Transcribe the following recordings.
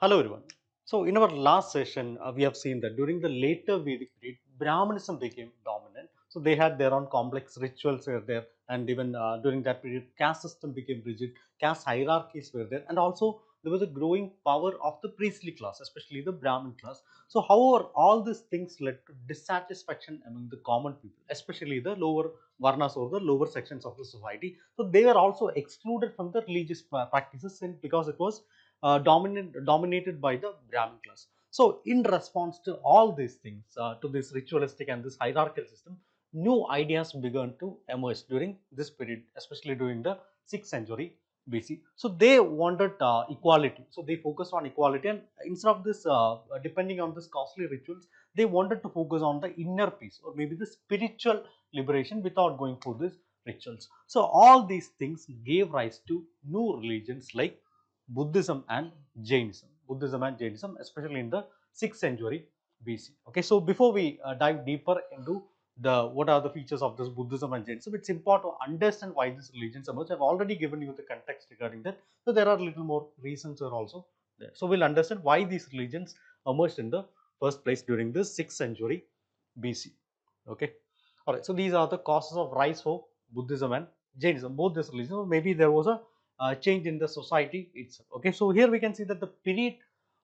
Hello everyone. So in our last session, we have seen that during the later Vedic period, Brahmanism became dominant. So they had their own complex rituals were there, and even during that period, caste system became rigid, caste hierarchies were there, and also there was a growing power of the priestly class, especially the Brahmin class. So however, all these things led to dissatisfaction among the common people, especially the lower varnas or the lower sections of the society. So they were also excluded from the religious practices because it was dominated by the Brahmin class. So, in response to all these things, to this ritualistic and this hierarchical system, new ideas began to emerge during this period, especially during the 6th century BC. So, they wanted equality. So, they focused on equality, and instead of this, depending on this costly rituals, they wanted to focus on the inner peace or maybe the spiritual liberation without going for these rituals. So, all these things gave rise to new religions like Buddhism and Jainism. Buddhism and Jainism, especially in the 6th century BC. Okay, so before we dive deeper into the what are the features of this Buddhism and Jainism, it's important to understand why these religions emerged. I've already given you the context regarding that, so there are little more reasons are also there. So we'll understand why these religions emerged in the first place during the 6th century BC. Okay, all right. So these are the causes of rise for Buddhism and Jainism. Both these religions, maybe there was a change in the society itself. Okay, so here we can see that the period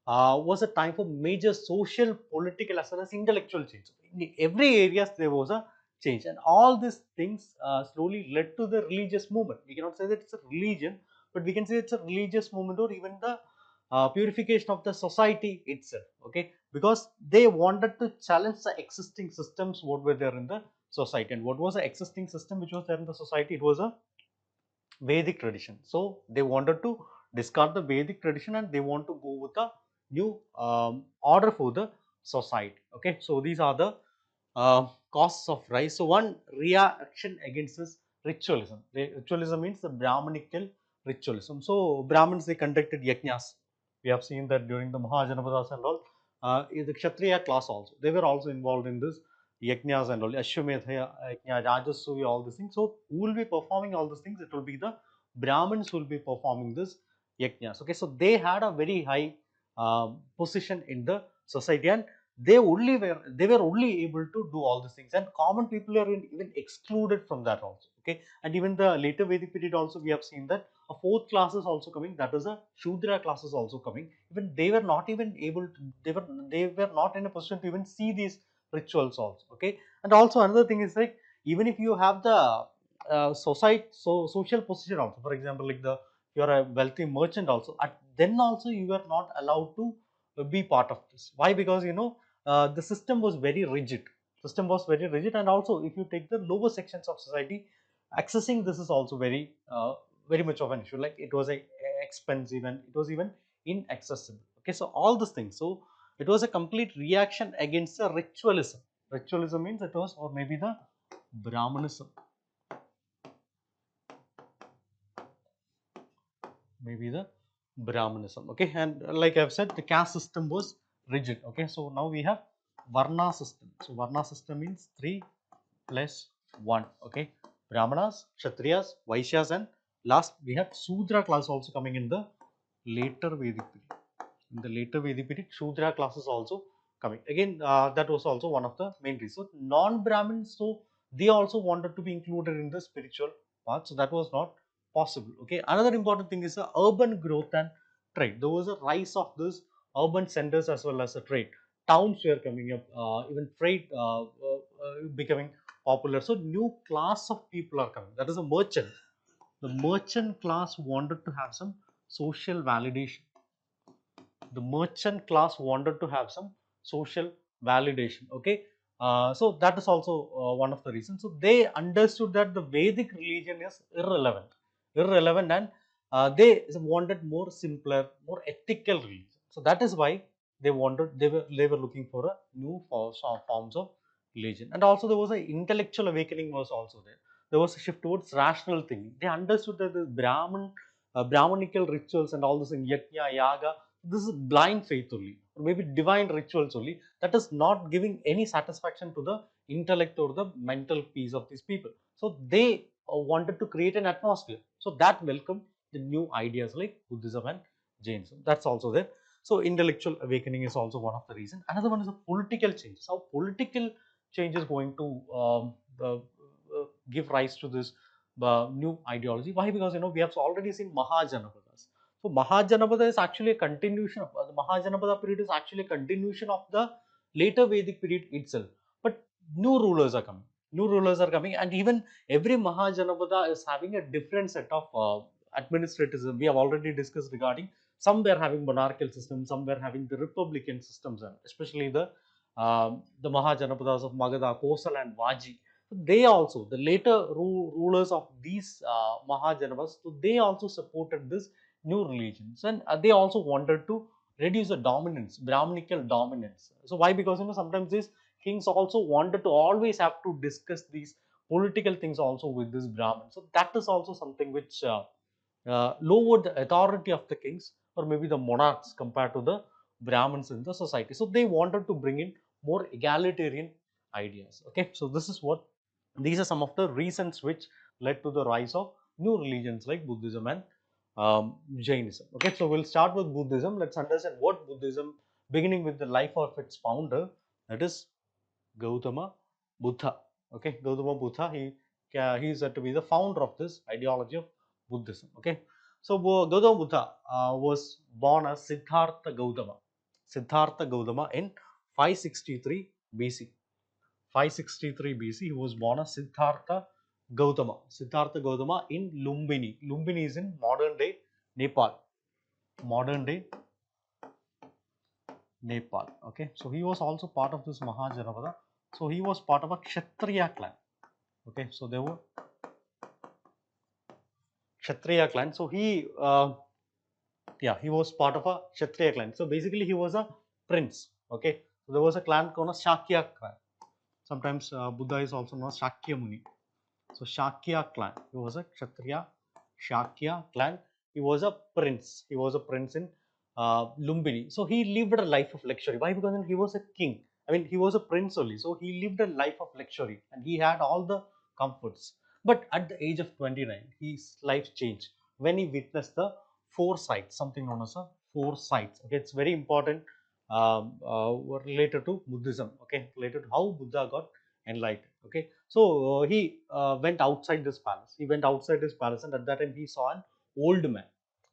was a time for major social, political as well as intellectual change. In every areas there was a change, and all these things slowly led to the religious movement. We cannot say that it's a religion, but we can say it's a religious movement or even the purification of the society itself. Okay, because they wanted to challenge the existing systems what were there in the society. And what was the existing system which was there in the society? It was a Vedic tradition. So they wanted to discard the Vedic tradition and they want to go with a new order for the society. Okay, so these are the causes of rise. So one reaction against this ritualism. Ritualism means the Brahmanical ritualism. So Brahmins, they conducted yajnas. We have seen that during the Mahajanapadas and all. The Kshatriya class also, they were also involved in this yajnas and all, Ashwamedha, Rajasuya, all these things. So who will be performing all these things? It will be the Brahmins who will be performing this yajnas. Okay, so they had a very high position in the society, and they were only able to do all these things, and common people are even excluded from that also. Okay, and even the later Vedic period also we have seen that a fourth class is also coming, that is a Shudra class is also coming. Even they were not even able to, they were not in a position to even see these rituals also. Okay, and also another thing is like, even if you have the social position also, for example, like the you are a wealthy merchant also, then also you are not allowed to be part of this. Why? Because the system was very rigid. And also if you take the lower sections of society, accessing this is also very much of an issue. Like it was expensive and it was even inaccessible. Okay, so all these things. So it was a complete reaction against the ritualism. Ritualism means it was, or maybe the Brahmanism, maybe the Brahmanism. Okay, and like I've said, the caste system was rigid. Okay, so now we have Varna system. So Varna system means 3 plus 1. Okay, Brahmanas, Kshatriyas, Vaishyas, and last we have Sudra class also coming in the later Vedic period. In the later Vedic period, Shudra class is also coming. Again, that was also one of the main reasons. So non-Brahmins, so they also wanted to be included in the spiritual path. So that was not possible. Okay. Another important thing is the urban growth and trade. There was a rise of this urban centers as well as a trade. Towns were coming up, even trade becoming popular. So new class of people are coming. That is a merchant. The merchant class wanted to have some social validation. The merchant class wanted to have some social validation. Okay, so that is also one of the reasons. So they understood that the Vedic religion is irrelevant, and they wanted more simpler, more ethical religion. So that is why they were looking for a new forms of religion. And also there was an intellectual awakening was also there. There was a shift towards rational thinking. They understood that the Brahmanical rituals and all this in yajna, yaga, this is blind faith only, or maybe divine rituals only, that is not giving any satisfaction to the intellect or the mental peace of these people. So they wanted to create an atmosphere, so that welcomed the new ideas like Buddhism and Jainism. That's also there. So intellectual awakening is also one of the reasons. Another one is the political changes. How political change is going to give rise to this new ideology. Why? Because we have already seen Mahajanapadas. So Mahajanapada is actually a continuation of the Mahajanapada period is actually a continuation of the later Vedic period itself. But new rulers are coming. New rulers are coming, and even every Mahajanapada is having a different set of administratism. We have already discussed regarding some were having monarchical systems, some were having the republican systems, and especially the Mahajanapadas of Magadha, Kosal, and Vaji. So they also, the later rulers of these Mahajanapadas, so they also supported this new religions, and they also wanted to reduce the dominance, Brahminical dominance. So why? Because sometimes these kings also wanted to always have to discuss these political things also with this Brahmin. So that is also something which lowered the authority of the kings or maybe the monarchs compared to the Brahmins in the society. So they wanted to bring in more egalitarian ideas. Okay, so this is what these are some of the reasons which led to the rise of new religions like Buddhism and Jainism. Okay, so we'll start with Buddhism. Let's understand what Buddhism, beginning with the life of its founder, that is Gautama Buddha. Okay, Gautama Buddha, he is said to be the founder of this ideology of Buddhism. Okay, so Gautama Buddha was born as Siddhartha Gautama in 563 BC. 563 BC, he was born as Siddhartha Gautama in Lumbini. Lumbini is in modern day Nepal. Modern day Nepal. Okay, so he was also part of this Mahajanapada. So he was part of a Kshatriya clan. Okay, so there were Kshatriya clan. So he was part of a Kshatriya clan. So basically, he was a prince. Okay, so there was a clan called a Shakya clan. Sometimes Buddha is also known as Shakya Muni. So Shakya clan. He was a Kshatriya Shakya clan. He was a prince. He was a prince in Lumbini. So he lived a life of luxury. Why? Because he was a king. I mean, he was a prince only. So he lived a life of luxury and he had all the comforts. But at the age of 29, his life changed when he witnessed the four sights, something known as a four sights. Okay, it's very important related to Buddhism. Okay, related to how Buddha got enlightened. Okay, so he went outside this palace. He went outside this palace, and at that time he saw an old man.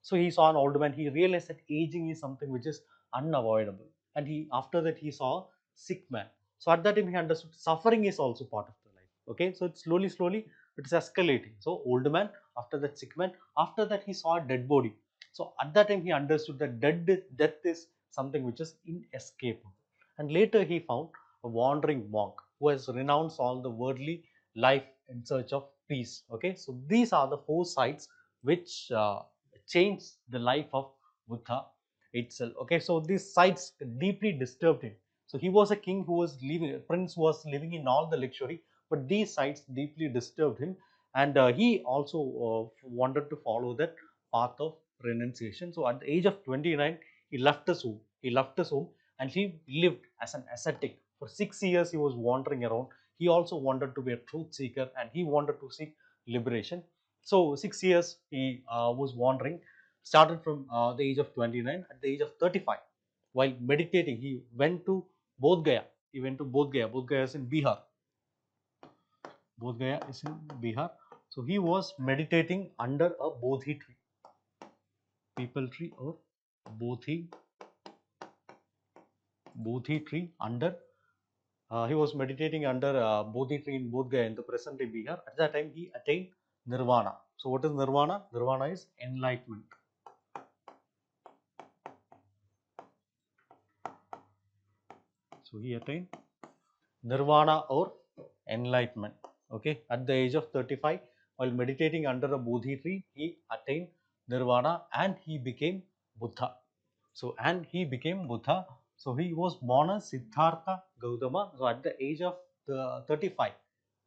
So he saw an old man. He realized that aging is something which is unavoidable, and he after that he saw a sick man. So at that time he understood suffering is also part of the life. Okay, so it's slowly it is escalating. So old man, after that sick man, after that he saw a dead body. So at that time he understood that death is something which is inescapable. And later he found a wandering monk who has renounced all the worldly life in search of peace. Okay, so these are the four sides which changed the life of Buddha itself. Okay, so these sides deeply disturbed him. So he was a king who was living, a prince who was living in all the luxury, but these sides deeply disturbed him, and he also wanted to follow that path of renunciation. So at the age of 29, he left his home. He left his home and he lived as an ascetic. For 6 years, he was wandering around. He also wanted to be a truth seeker and he wanted to seek liberation. So 6 years he was wandering, started from the age of 29. At the age of 35, while meditating, he went to Bodh Gaya. He went to Bodh Gaya. Bodh Gaya is in Bihar. Bodh Gaya is in Bihar. So he was meditating under a Bodhi tree, people tree or Bodhi tree under. He was meditating under Bodhi tree in Bodh Gaya in the present day Bihar. At that time, he attained Nirvana. So what is Nirvana? Nirvana is enlightenment. So he attained Nirvana or enlightenment. Okay, at the age of 35, while meditating under a Bodhi tree, he attained Nirvana and he became Buddha. So, and he became Buddha. So, he was born as Siddhartha Gautama. So, at the age of 35,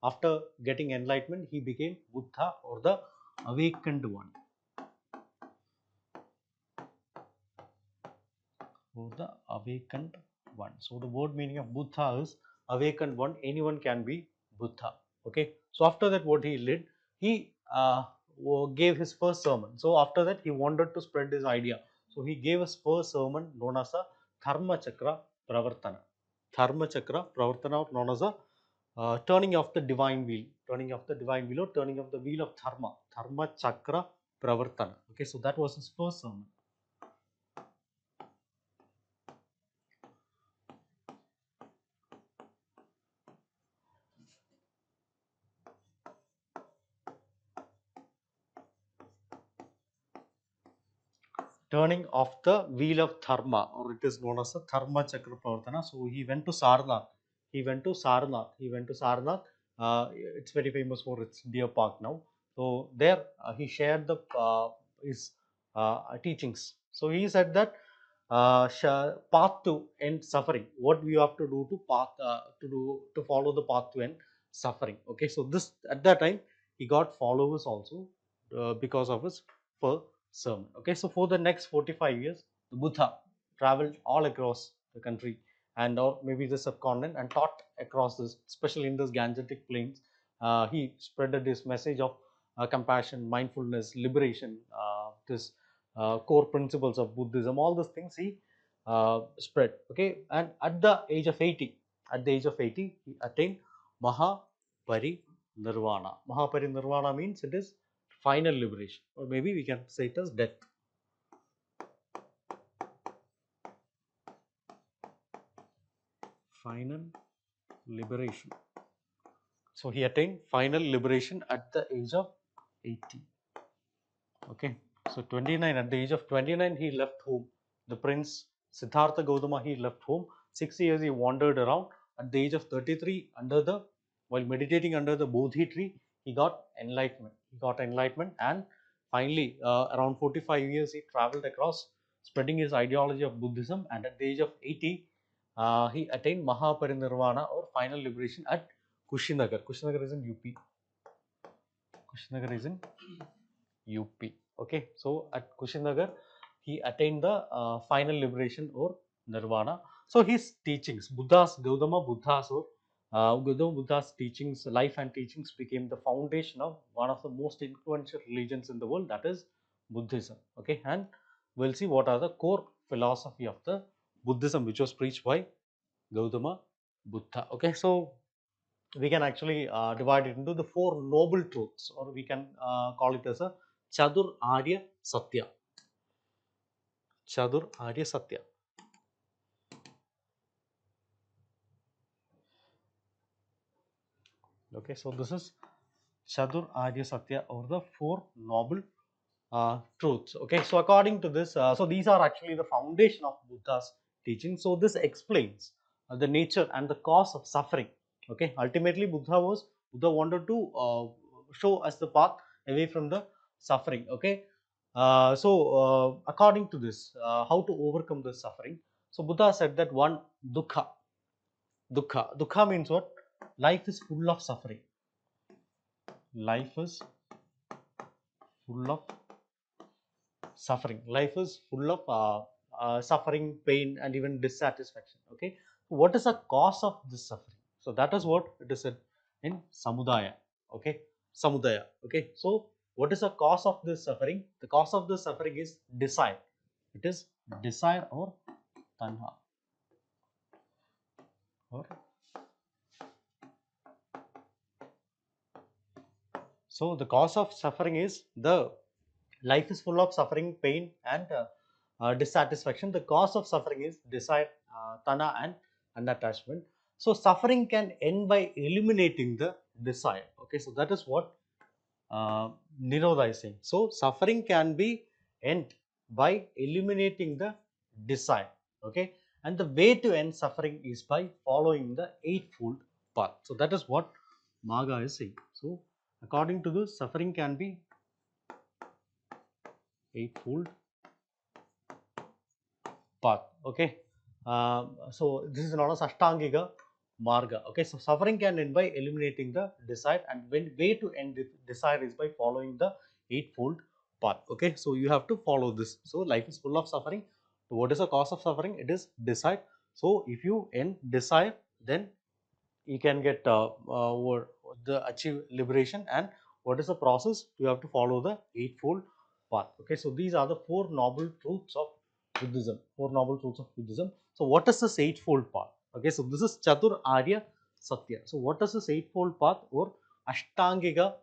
after getting enlightenment, he became Buddha or the awakened one. Or the awakened one. So, the word meaning of Buddha is awakened one. Anyone can be Buddha. Okay. So, after that, what he did, he gave his first sermon. So, after that, he wanted to spread this idea. So So he gave his first sermon known as a Dharma Chakra Pravartana. Dharma Chakra Pravartana, known as a turning of the divine wheel, turning of the divine wheel or turning of the wheel of Dharma, Dharma Chakra Pravartana. Okay, so that was his first sermon. Turning of the wheel of dharma, or it is known as the Dharma Chakra Pravartana. So he went to Sarnath. He went to Sarnath. He went to Sarnath. It's very famous for its deer park now. So there he shared the his teachings. So he said that path to end suffering. What we have to do to path to follow the path to end suffering. Okay, so this at that time he got followers also because of his first sermon. Okay, so for the next 45 years, the Buddha traveled all across the country and or maybe the subcontinent and taught across this, especially in this Gangetic plains. He spreaded his message of compassion, mindfulness, liberation, this core principles of Buddhism, all those things he spread. Okay, and at the age of 80, he attained Mahaparinirvana. Mahaparinirvana means it is final liberation, or maybe we can say it as death. Final liberation. So he attained final liberation at the age of 80. Okay, so 29, at the age of 29 he left home. The prince Siddhartha Gautama, he left home. 6 years he wandered around. At the age of 33, while meditating under the Bodhi tree, he got enlightenment. And finally around 45 years he traveled across, spreading his ideology of Buddhism, and at the age of 80 he attained Mahaparinirvana, or final liberation, at Kushinagar. Kushinagar is in UP. Kushinagar is in UP. Okay, so at Kushinagar, he attained the final liberation or nirvana. So his teachings, Gautama Buddha's teachings, life and teachings became the foundation of one of the most influential religions in the world, that is Buddhism. Okay, and we'll see what are the core philosophy of the Buddhism, which was preached by Gautama Buddha. Okay, so we can actually divide it into the four noble truths, or we can call it as a Chadur Arya Satya. Chadur Arya Satya. Okay, so this is Chadur Arya Satya, or the four noble truths. Okay, so according to this, so these are actually the foundation of Buddha's teaching. So this explains the nature and the cause of suffering. Okay, ultimately Buddha wanted to show us the path away from the suffering. Okay, according to this, how to overcome the suffering? So Buddha said that one, dukkha means what? Life is full of suffering. Life is full of suffering. Life is full of suffering, pain, and even dissatisfaction. Okay, what is the cause of this suffering? So that is what it is said in Samudaya. Okay, Samudaya. Okay, so what is the cause of this suffering? The cause of this suffering is desire. It is desire, or tanha, or so the cause of suffering is the life is full of suffering, pain, and dissatisfaction. The cause of suffering is desire, tana, and unattachment. So suffering can end by eliminating the desire. Okay, so that is what Nirodha is saying. So suffering can be end by eliminating the desire. Okay, and the way to end suffering is by following the eightfold path. So that is what Maga is saying. So according to this, suffering can be eightfold path. Okay, so this is known as Ashtangika Marga. Okay, so suffering can end by eliminating the desire, and when way to end the desire is by following the eightfold path. Okay, so you have to follow this. So life is full of suffering. So what is the cause of suffering? It is desire. So if you end desire, then you can get achieve liberation. And what is the process? You have to follow the eightfold path. Okay, so these are the four noble truths of Buddhism, Four Noble Truths of Buddhism. So what is this eightfold path? Okay, so this is Chatur Arya Satya. So what is this eightfold path or Ashtangiga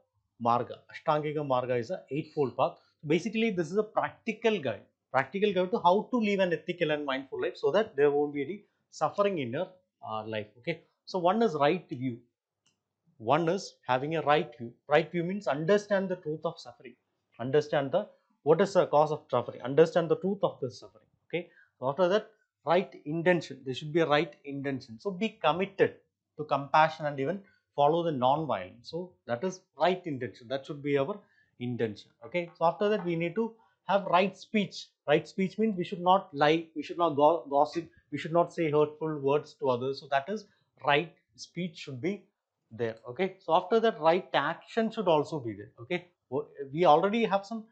Marga? Ashtangiga Marga is a eightfold path. Basically, this is a practical guide to how to live an ethical and mindful life so that there won't be any suffering in your life. Okay, so one is right view. One is having a right view. Right view means understand the truth of suffering, understand the what is the cause of suffering, understand the truth of the suffering. Okay, so after that, right intention, there should be a right intention. So be committed to compassion and even follow the non-violence. So that is right intention, that should be our intention. Okay, so after that, we need to have right speech. Right speech means we should not lie, we should not gossip, we should not say hurtful words to others. So that is right speech should be there. Okay, so after that, right action should also be there. Okay, we already have some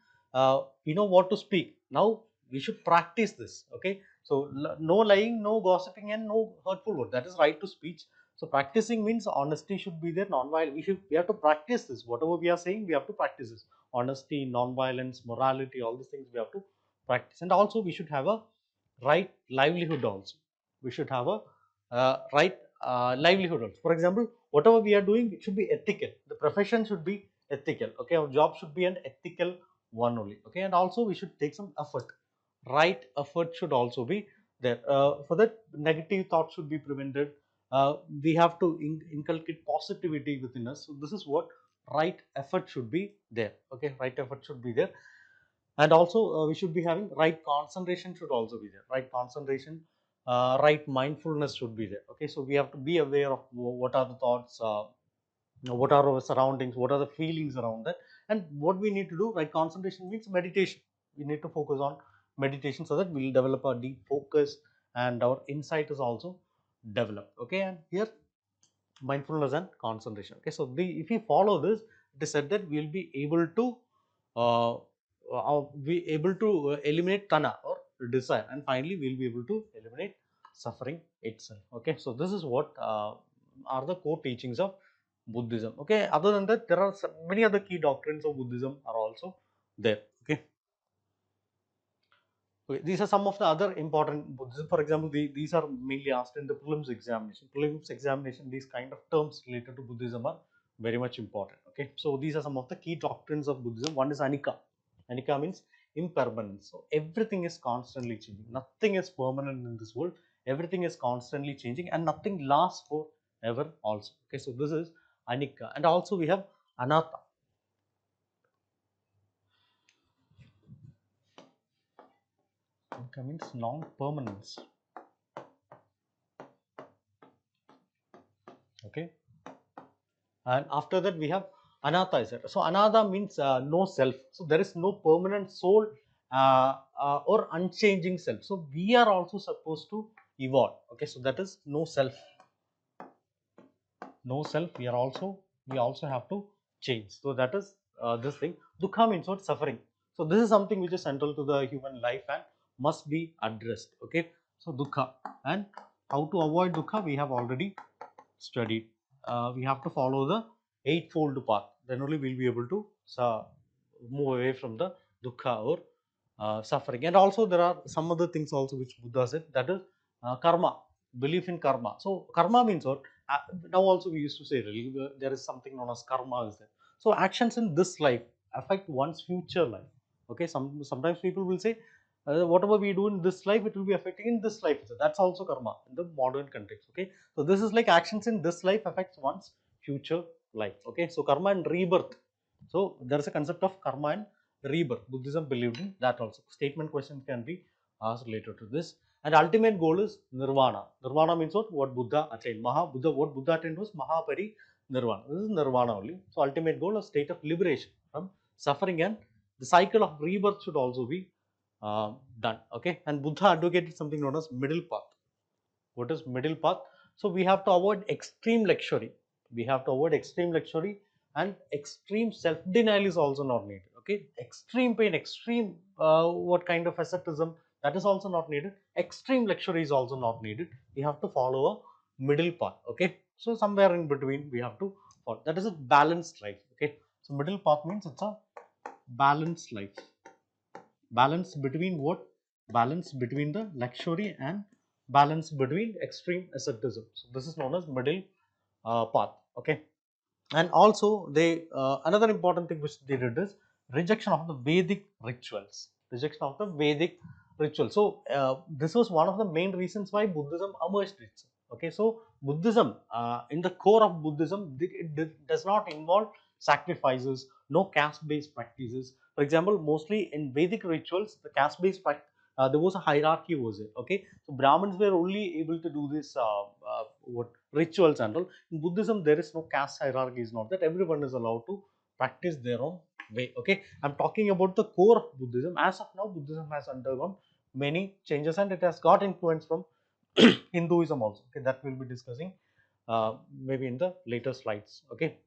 we know what to speak. Now we should practice this. Okay, so no lying, no gossiping, and no hurtful word, that is right to speech. So practicing means honesty should be there, non-violence, we have to practice this. Whatever we are saying, we have to practice this. Honesty, non-violence, morality, all these things we have to practice. And also we should have a right livelihood also. We should have a right livelihood also. For example, whatever we are doing, it should be ethical. The profession should be ethical. Okay, our job should be an ethical one only. Okay, and also we should take some effort. Right effort should also be there. For that, negative thoughts should be prevented. We have to inculcate positivity within us. So this is what right effort should be there. Okay, right effort should be there. And also we should be having right concentration should also be there. Right concentration, right mindfulness should be there. Okay, so we have to be aware of what are the thoughts, what are our surroundings, what are the feelings around that, and what we need to do. Right concentration means meditation. We need to focus on meditation so that we'll develop a deep focus and our insight is also developed. Okay, and here mindfulness and concentration. Okay, so if we follow this, it is said that we will be able to uh, eliminate tana or desire, and finally we will be able to eliminate suffering itself. Okay, so this is what are the core teachings of Buddhism. Okay, other than that, there are many other key doctrines of Buddhism are also there. Okay. Okay, these are some of the other important Buddhism. For example, these are mainly asked in the prelims examination. Prelims examination, these kind of terms related to Buddhism are very much important. Okay, so these are some of the key doctrines of Buddhism. One is Anicca. Anicca means impermanence. So everything is constantly changing. Nothing is permanent in this world. Everything is constantly changing, and nothing lasts forever also. Okay, so this is Anicca. And also we have Anatta. Anicca means non-permanence. Okay, and after that we have anatta is there. So anatta means no self. So there is no permanent soul or unchanging self. So we are also supposed to evolve. Okay, so that is no self. No self. We also have to change. So that is this thing. Dukkha means what? Suffering. So this is something which is central to the human life and must be addressed. Okay, so dukkha, and how to avoid dukkha we have already studied. We have to follow the eightfold path. Then only we'll be able to move away from the dukkha or suffering. And also there are some other things also which Buddha said, that is karma, belief in karma. So karma means what? Now also we used to say really, there is something known as karma is there. So actions in this life affect one's future life. Okay, sometimes people will say whatever we do in this life, it will be affecting in this life. So that's also karma in the modern context. Okay, so this is like actions in this life affects one's future life. Okay, so karma and rebirth. So there is a concept of karma and rebirth. Buddhism believed in that also. Statement questions can be asked related to this. And ultimate goal is nirvana. Nirvana means what? What Buddha attained. What Buddha attained was Mahapari Nirvana. This is nirvana only. So ultimate goal, a state of liberation from suffering, and the cycle of rebirth should also be done. Okay, and Buddha advocated something known as middle path. What is middle path? So we have to avoid extreme luxury. We have to avoid extreme luxury, and extreme self denial is also not needed. Okay, extreme pain, extreme what kind of asceticism, that is also not needed. Extreme luxury is also not needed. We have to follow a middle path. Okay, so somewhere in between we have to follow. That is a balanced life. Okay, so middle path means it's a balanced life. Balance between what? balance between the luxury and balance between extreme asceticism. So this is known as middle path. Okay. And also they another important thing which they did is rejection of the Vedic rituals. Rejection of the Vedic rituals. So this was one of the main reasons why Buddhism emerged itself. Okay, so Buddhism, in the core of Buddhism, it does not involve sacrifices, no caste-based practices. For example, mostly in Vedic rituals, the caste-based there was a hierarchy was it. Okay, so Brahmins were only able to do this what rituals and all. In Buddhism, there is no caste hierarchy. Is not that everyone is allowed to practice their own way. Okay, I'm talking about the core of Buddhism. As of now, Buddhism has undergone many changes and it has got influence from Hinduism also. Okay, that we'll be discussing maybe in the later slides. Okay.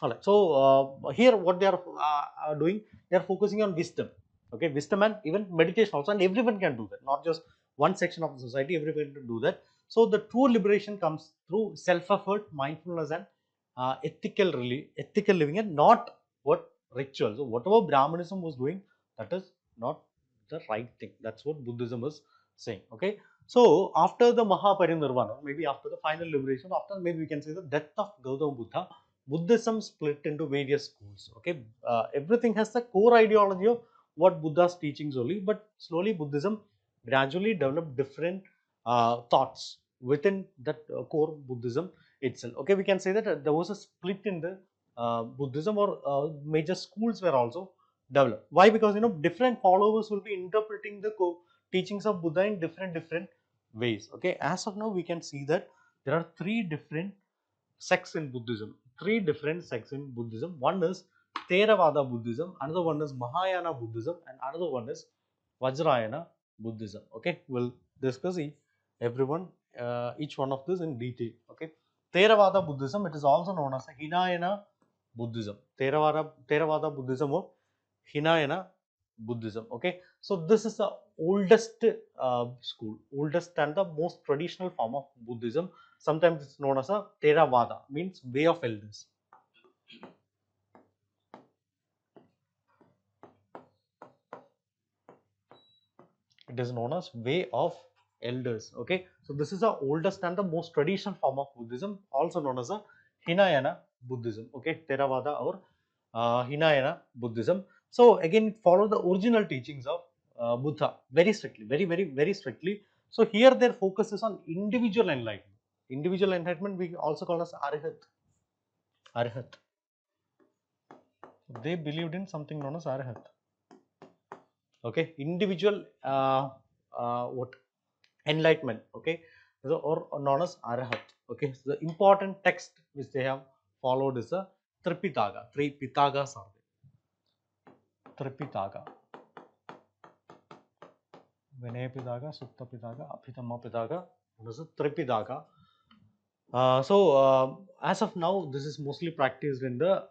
All right. So here, what are doing, they are focusing on wisdom. Okay, wisdom and even meditation also, and everyone can do that. Not just one section of the society, everyone can do that. So the true liberation comes through self-effort, mindfulness, and ethical living, and not what rituals. So whatever Brahmanism was doing, that is not the right thing. That's what Buddhism is saying. Okay. So after the Mahaparinirvana, maybe after the final liberation, after maybe we can say the death of Gautama Buddha, Buddhism split into various schools. Okay, everything has the core ideology of what Buddha's teachings only, but slowly Buddhism gradually developed different thoughts within that core Buddhism itself. Okay, we can say that there was a split in the Buddhism, or major schools were also developed. Why? Because different followers will be interpreting the teachings of Buddha in different ways. Okay, as of now we can see that there are three different sects in Buddhism. Three different sects in Buddhism. One is Theravada Buddhism, another one is Mahayana Buddhism, and another one is Vajrayana Buddhism. Okay, we'll discuss everyone, each one of this in detail. Okay, Theravada Buddhism, it is also known as Hinayana Buddhism. Theravada Buddhism or Hinayana Buddhism. Okay, so this is the oldest school, oldest and the most traditional form of Buddhism. Sometimes it's known as a Theravada, means way of elders. It is known as way of elders. Okay, so this is the oldest and the most traditional form of Buddhism, also known as a Hinayana Buddhism. Okay, Theravada or Hinayana Buddhism. So again, it followed the original teachings of Buddha very strictly, very strictly. So here their focus is on individual enlightenment. Individual enlightenment we also call as Arhat. Arhat. They believed in something known as Arhat. Okay, individual what enlightenment. Okay, so, or known as Arhat. Okay, so the important text which they have followed is the Tripitaka. Three Pitagas are there. Tripitaka. Vinaya Pitaka, Sutta Pitaka, Abhidhamma Pitaka. This is Tripitaka. As of now, this is mostly practiced in the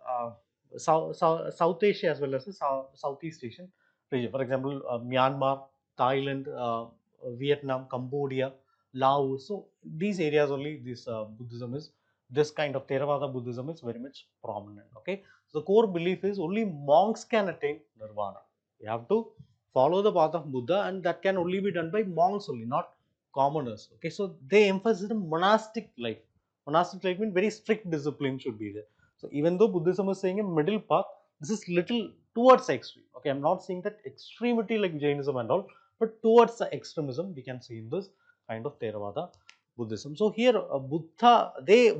South Asia as well as the Southeast Asian region. For example, Myanmar, Thailand, Vietnam, Cambodia, Laos. So these areas only this Buddhism is, this kind of Theravada Buddhism is very much prominent. Okay, so the core belief is only monks can attain nirvana. You have to follow the path of Buddha, and that can only be done by monks only, not commoners. Okay, so they emphasize the monastic life. Monastic life means very strict discipline should be there. So even though Buddhism is saying a middle path, this is little towards extreme. Okay, I'm not saying that extremity like Jainism and all, but towards the extremism we can see in this kind of Theravada Buddhism. So here Buddha, they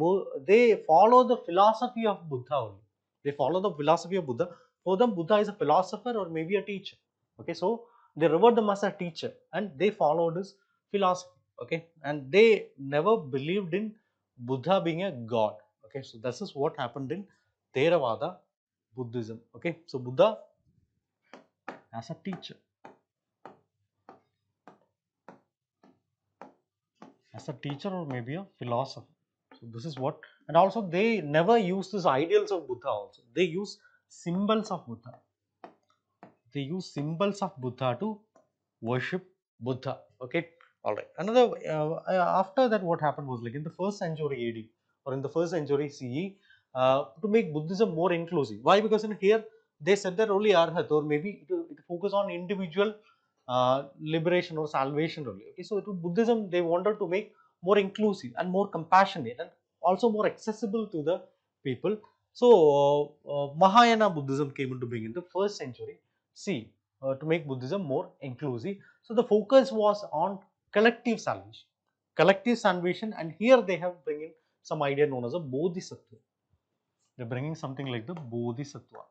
follow the philosophy of Buddha only. They follow the philosophy of Buddha. For them, Buddha is a philosopher or maybe a teacher. Okay, so they revere them as a teacher and they followed his philosophy. Okay, and they never believed in Buddha being a god. Okay, so this is what happened in Theravada Buddhism. Okay, so Buddha as a teacher, or maybe a philosopher. So this is what, and also they never use these ideals of Buddha. Also, they use symbols of Buddha. They use symbols of Buddha to worship Buddha. Okay, all right. Another after that, what happened was like in the first century AD or in the first century CE, to make Buddhism more inclusive. Why? Because in here they said that only Arhat or maybe it focus on individual liberation or salvation only. Okay, so to Buddhism they wanted to make more inclusive and more compassionate and also more accessible to the people. So Mahayana Buddhism came into being in the first century C to make Buddhism more inclusive. So the focus was on collective salvation, and here they have bring in some idea known as a Bodhisattva. They're bringing something like the Bodhisattva.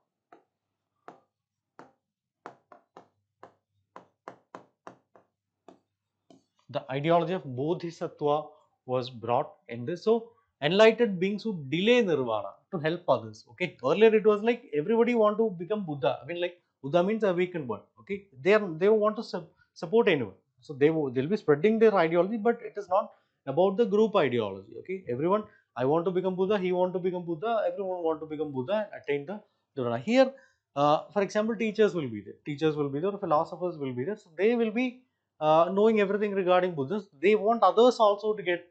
The ideology of Bodhisattva was brought in this. So enlightened beings who delay nirvana to help others. Okay, earlier it was like everybody want to become Buddha. I mean, like Buddha means awakened one. Okay, they want to support anyone. So they'll be spreading their ideology, but it is not about the group ideology. Okay, everyone, I want to become Buddha, he want to become Buddha, everyone want to become Buddha and attain the nirvana. Here, for example, teachers will be there. Teachers will be there. Philosophers will be there. So they will be knowing everything regarding Buddhism. They want others also to get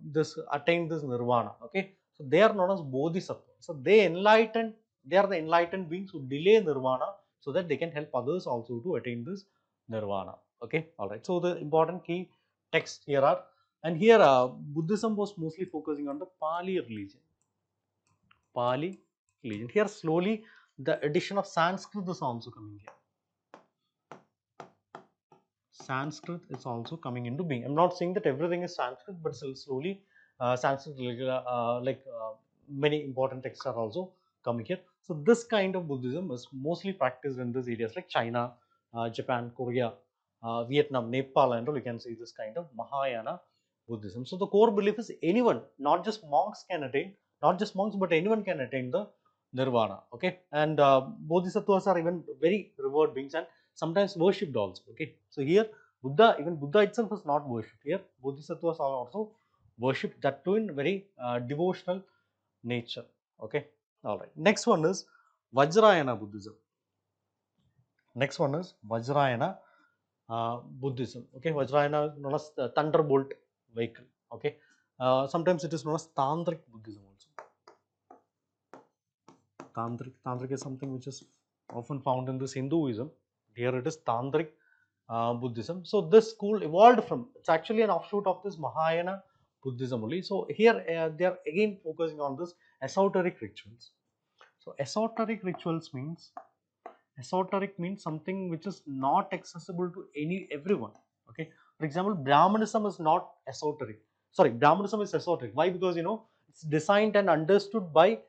this attain this nirvana. Okay, so they are known as bodhisattva. So they enlightened. They are the enlightened beings who delay nirvana so that they can help others also to attain this nirvana. Okay, all right. So the important key texts here are, and here Buddhism was mostly focusing on the Pali religion. Pali religion. Here slowly the addition of Sanskrit is also coming here. Sanskrit is also coming into being. I'm not saying that everything is Sanskrit, but still slowly Sanskrit, many important texts are also coming here. So this kind of Buddhism is mostly practiced in these areas like China, Japan, Korea, Vietnam, Nepal, and all. You can see this kind of Mahayana Buddhism. So the core belief is anyone, not just monks, can attain, not just monks, but anyone can attain the nirvana. Okay, and bodhisattvas are even very revered beings and sometimes worshipped also. Okay, so here Buddha, even Buddha itself is not worshipped. Here bodhisattvas are also worshipped, that too in very devotional nature. Okay, all right. Next one is Vajrayana Buddhism. Next one is Vajrayana Buddhism. Okay, Vajrayana is known as the thunderbolt vehicle. Okay, sometimes it is known as Tantric Buddhism also. Tantric is something which is often found in this Hinduism. Here it is Tantric Buddhism. So this school evolved from, it's actually an offshoot of this Mahayana Buddhism only. So here they are again focusing on this esoteric rituals. So esoteric means something which is not accessible to everyone. Okay, for example, Brahmanism is not esoteric. Sorry, Brahmanism is esoteric. Why? Because it's designed and understood by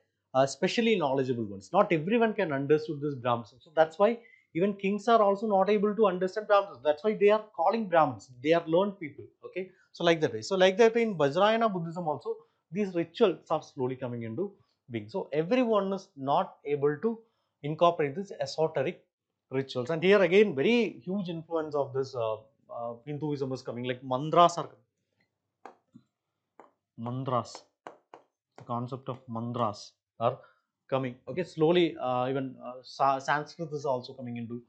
specially knowledgeable ones. Not everyone can understood this Brahmanism. So that's why even kings are also not able to understand Brahmanism. That's why they are calling Brahmins. They are learned people. Okay, so like that way. So like that way in Vajrayana Buddhism also, these rituals are slowly coming into being. So everyone is not able to incorporate this esoteric rituals. And here again, very huge influence of this Hinduism is coming, like mantras are coming. Mantras, the concept of mantras are coming. Okay, slowly even Sanskrit is also coming into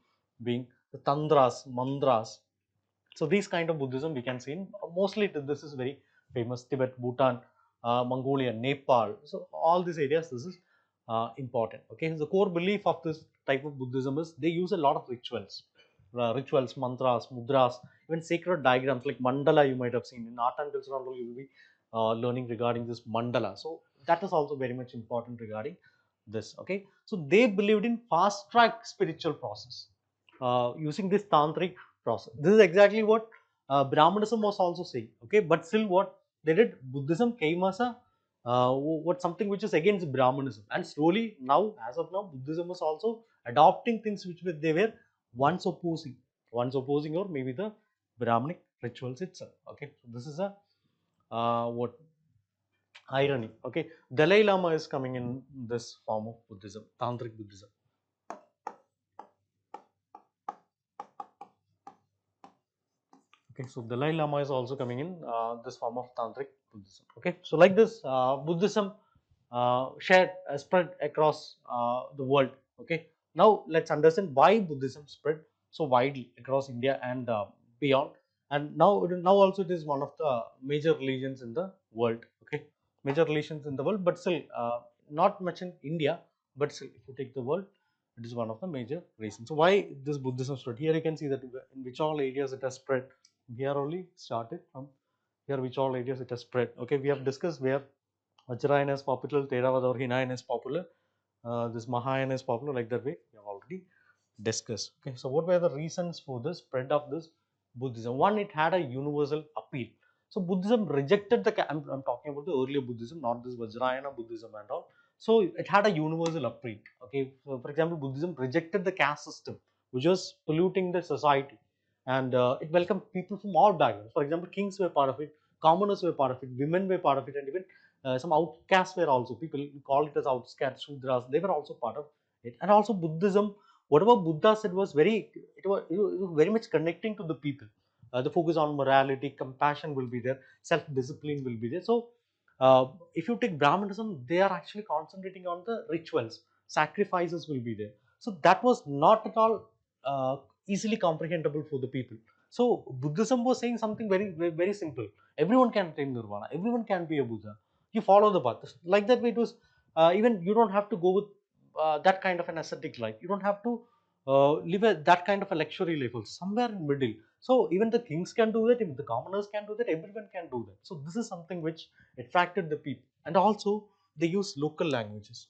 being. The tantras, mantras. So these kind of Buddhism we can see in mostly this is very famous Tibet, Bhutan, Mongolia, Nepal. So all these areas this is important. Okay, so the core belief of this type of Buddhism is they use a lot of rituals, mantras, mudras, even sacred diagrams like mandala. You might have seen in art and culture, you will be learning regarding this mandala. So that is also very much important regarding this. Okay, so they believed in fast track spiritual process using this tantric process. This is exactly what Brahmanism was also saying. Okay, but still what they did, Buddhism came as a what something which is against Brahmanism, and slowly now, as of now, Buddhism is also adopting things which they were once opposing, or maybe the Brahmanic rituals itself. Okay, so this is a what irony. Okay, Dalai Lama is coming in this form of Buddhism, Tantric Buddhism. Okay, so Dalai Lama is also coming in this form of Tantric Buddhism. Okay, so like this, Buddhism spread across the world. Okay, now let's understand why Buddhism spread so widely across India and beyond. And now also it is one of the major religions in the world. Okay, major religions in the world, but still not much in India. But still, if you take the world, It is one of the major reasons. So why this Buddhism spread? Here you can see that in which all areas it has spread. Here only started from here, which all areas it has spread. Okay, we have discussed where Vajrayana is popular, Theravada or Hinayana is popular, this Mahayana is popular, like that way we have already discussed. Okay, so what were the reasons for the spread of this Buddhism? One, it had a universal appeal. So Buddhism rejected the, I'm talking about the earlier Buddhism, not this Vajrayana Buddhism and all. So it had a universal appeal. Okay, so for example, Buddhism rejected the caste system, which was polluting the society, and it welcomed people from all backgrounds. For example, kings were part of it, commoners were part of it, women were part of it, and even some outcasts were also, people call it as outcasts, Shudras, they were also part of it. And also Buddhism, whatever Buddha said was it was very much connecting to the people. The focus on morality, compassion will be there, self-discipline will be there. So if you take Brahmanism, they are actually concentrating on the rituals, sacrifices will be there. So that was not at all easily comprehensible for the people. So Buddhism was saying something very simple. Everyone can attain nirvana. Everyone can be a Buddha. You follow the path. Like that way, it was even you don't have to go with that kind of an ascetic life. You don't have to live that kind of a luxury level. Somewhere in middle. So even the kings can do that. Even the commoners can do that. Everyone can do that. So this is something which attracted the people. And also they use local languages.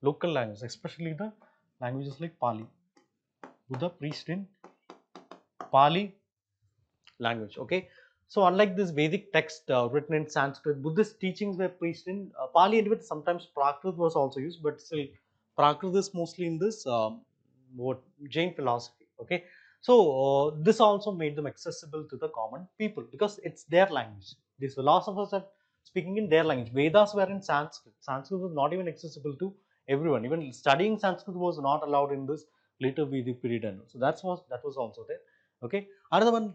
Local languages, especially the languages like Pali. Buddha preached in Pali language. Okay, so unlike this Vedic text written in Sanskrit, Buddhist teachings were preached in Pali, and with sometimes Prakrit was also used, but still Prakrit is mostly in this what Jain philosophy. Okay, so this also made them accessible to the common people because it's their language. These philosophers are speaking in their language. Vedas were in Sanskrit. Sanskrit was not even accessible to everyone. Even studying Sanskrit was not allowed in this later Vedic period, and so that was also there. Okay, another one,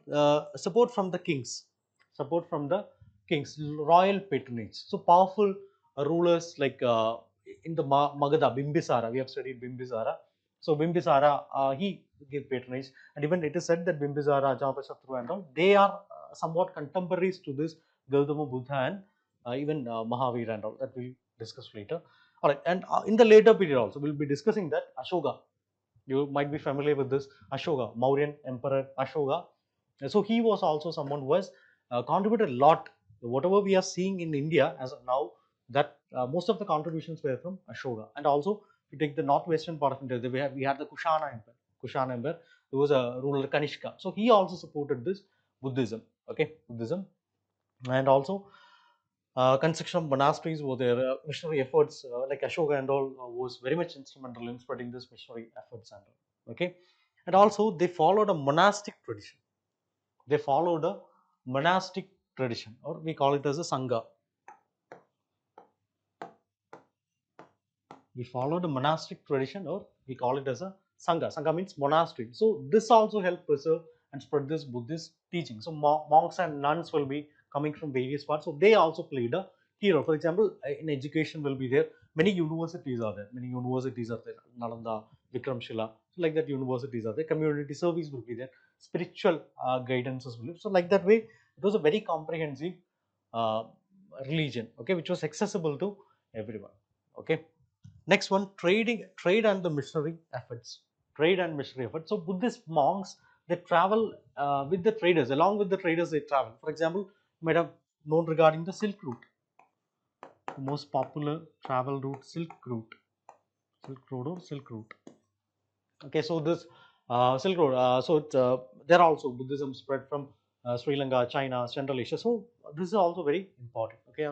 support from the kings, support from the kings, royal patronage. So powerful rulers like in the Magadha, Bimbisara, we have studied Bimbisara. So Bimbisara, he gave patronage, and even it is said that Bimbisara, Ajatashatru and all, they are somewhat contemporaries to this Gautama Buddha and even Mahavira and all, that we'll discuss later. All right, and in the later period also, we'll be discussing that Ashoka, you might be familiar with this Ashoka, Mauryan Emperor Ashoka. So he was also someone who has contributed a lot. Whatever we are seeing in India as of now, that most of the contributions were from Ashoka. And also, if you take the northwestern part of India, we had the Kushana Empire. Kushana Empire, there was a ruler Kanishka. So he also supported this Buddhism. Okay, Buddhism, and also construction of monasteries were there. Missionary efforts like Ashoka and all was very much instrumental in spreading this missionary efforts and all. Okay, and also they followed a monastic tradition. They followed a monastic tradition, or we call it as a sangha. We followed a monastic tradition, or we call it as a sangha. Sangha means monastery. So this also helped preserve and spread this Buddhist teaching. So monks and nuns will be coming from various parts, so they also played a hero. For example, in education will be there, many universities are there, Nalanda, Vikramshila, so like that universities are there, community service will be there, spiritual guidances will be. So like that way, it was a very comprehensive uh, religion, okay, which was accessible to everyone. Okay, next one, trade and the missionary efforts. Trade and missionary efforts. So Buddhist monks, they travel with the traders. Along with the traders, they travel. For example, you might have known regarding the Silk Route, the most popular travel route, Silk Road or Silk Route. Okay, so this Silk Road, so it's, there also Buddhism spread from Sri Lanka, China, Central Asia. So this is also very important. Okay,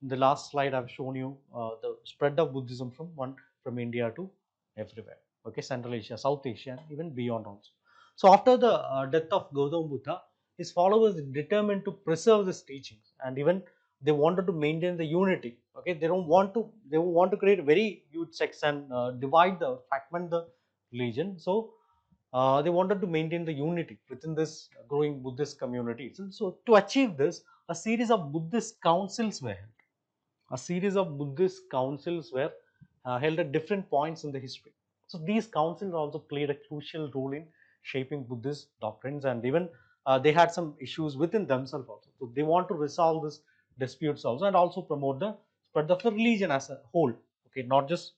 in the last slide I've shown you the spread of Buddhism from India to everywhere. Okay, Central Asia, South Asia, and even beyond also. So after the death of Gautama Buddha, his followers determined to preserve these teachings, and even they wanted to maintain the unity. Okay, they don't want to create very huge sects and divide the fragment the religion. So they wanted to maintain the unity within this growing Buddhist community. So to achieve this, a series of Buddhist councils were held. A series of Buddhist councils were held at different points in the history. So these councils also played a crucial role in shaping Buddhist doctrines, and even they had some issues within themselves also. So they want to resolve these disputes also, and also promote the spread of the religion as a whole. Okay, not just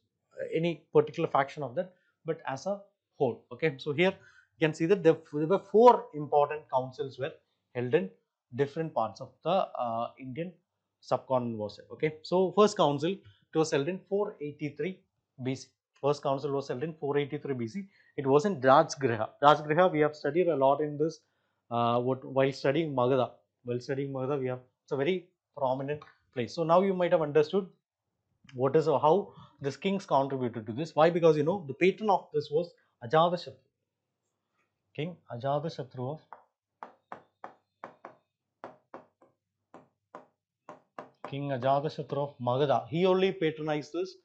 any particular faction of that, but as a whole. Okay, so here you can see that there were four important councils were held in different parts of the Indian subcontinent was it. Okay, so first council, it was held in 483 BC. First council was held in 483 BC. It was in Rajgriha. Rajgriha we have studied a lot in this while studying Magadha. While studying Magadha, we have, it's a very prominent place. So now you might have understood what is how this kings contributed to this. Why? Because you know the patron of this was Ajatashatru, King Ajatashatru of King Ajatashatru of Magadha. He only patronized this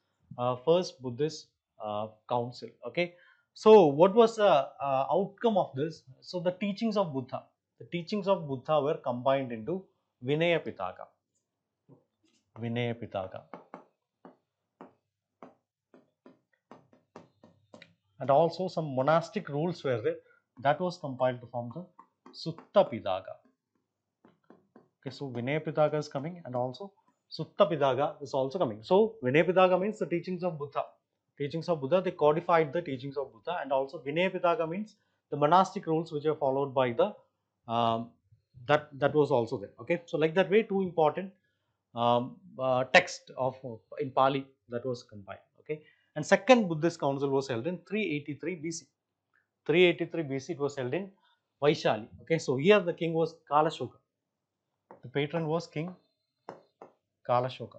first Buddhist council. Okay, so what was the outcome of this? So the teachings of Buddha were combined into Vinaya Pitaka. Vinaya Pitaka. And also some monastic rules were there that was compiled to form the Sutta Pitaka. Okay, so Vinaya Pitaka is coming and also Sutta Pitaka is also coming. So Vinaya Pitaka means the teachings of Buddha. Teachings of Buddha, they codified the teachings of Buddha, and also Vinaya Pitaka means the monastic rules which are followed by the that was also there. Okay, so like that way, two important text of in Pali that was compiled. Okay, and second Buddhist council was held in 383 BC. 383 BC it was held in Vaishali. Okay, so here the king was Kalashoka. The patron was King Kalashoka.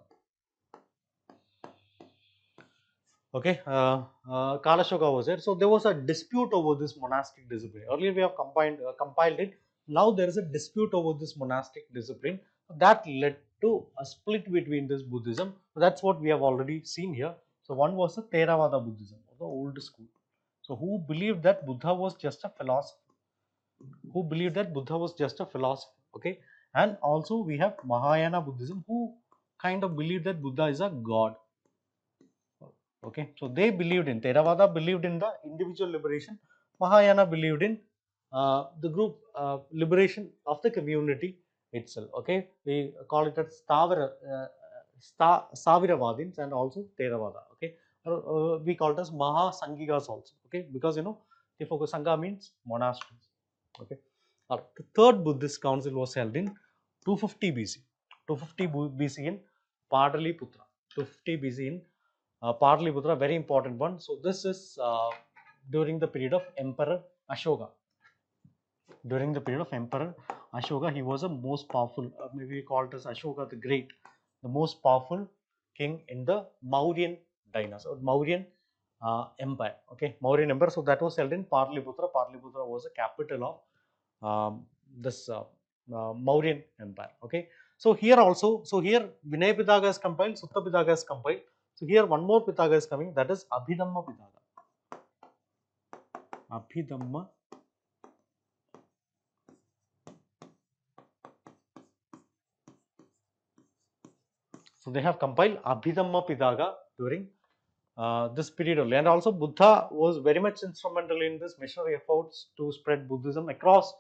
Okay, Kalashoka was there. So there was a dispute over this monastic discipline. Earlier we have compiled it. Now there is a dispute over this monastic discipline that led to a split between this Buddhism. That's what we have already seen here. So one was the Theravada Buddhism, or the old school. So who believed that Buddha was just a philosopher? Who believed that Buddha was just a philosopher? Okay, and also we have Mahayana Buddhism, who kind of believed that Buddha is a god. Okay, so they believed in, Theravada believed in the individual liberation, Mahayana believed in the group liberation of the community itself. Okay, we call it as Saviravadins and also Theravada. Okay, we call it as Mahasanghikas also. Okay, because you know the focus Sangha means monasteries. Okay, the third Buddhist council was held in 250 BC. 250 BC in Pataliputra. 250 BC in Pataliputra, very important one. So this is during the period of Emperor Ashoka. During the period of Emperor Ashoka, he was the most powerful, maybe called as Ashoka the Great, the most powerful king in the Mauryan dynasty, or Mauryan Empire. Okay, Mauryan Empire. So that was held in Pataliputra. Pataliputra was the capital of this Mauryan Empire. Okay, so here also, so here Vinaya Pitaka is compiled, Sutta Pitaka is compiled. So here one more Pitaka is coming, that is Abhidhamma Pitaka. Abhidhamma. So they have compiled Abhidhamma Pitaka during this period only. And also Buddha was very much instrumental in this missionary efforts to spread Buddhism across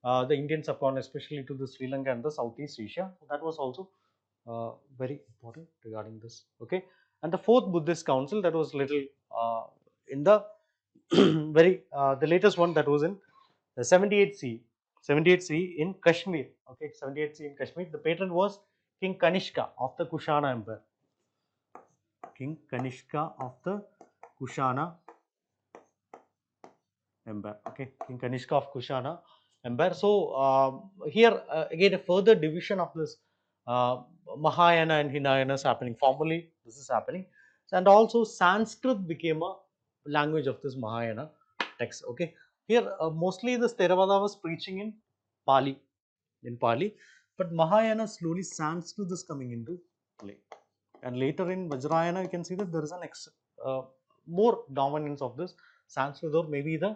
the Indian subcontinent, especially to the Sri Lanka and the Southeast Asia. So that was also very important regarding this. Okay, and the fourth Buddhist council, that was little in the very the latest one, that was in the 78 CE. 78 CE in Kashmir. Okay, 78 CE in Kashmir. The patron was King Kanishka of the Kushana Empire. King Kanishka of the Kushana Empire. Okay, King Kanishka of Kushana Empire. So here again a further division of this Mahayana and Hinayana is happening. Formally, this is happening, and also Sanskrit became a language of this Mahayana text. Okay, here mostly this Theravada was preaching in Pali, but Mahayana slowly Sanskrit is coming into play. And later in Vajrayana, you can see that there is an more dominance of this Sanskrit, or maybe the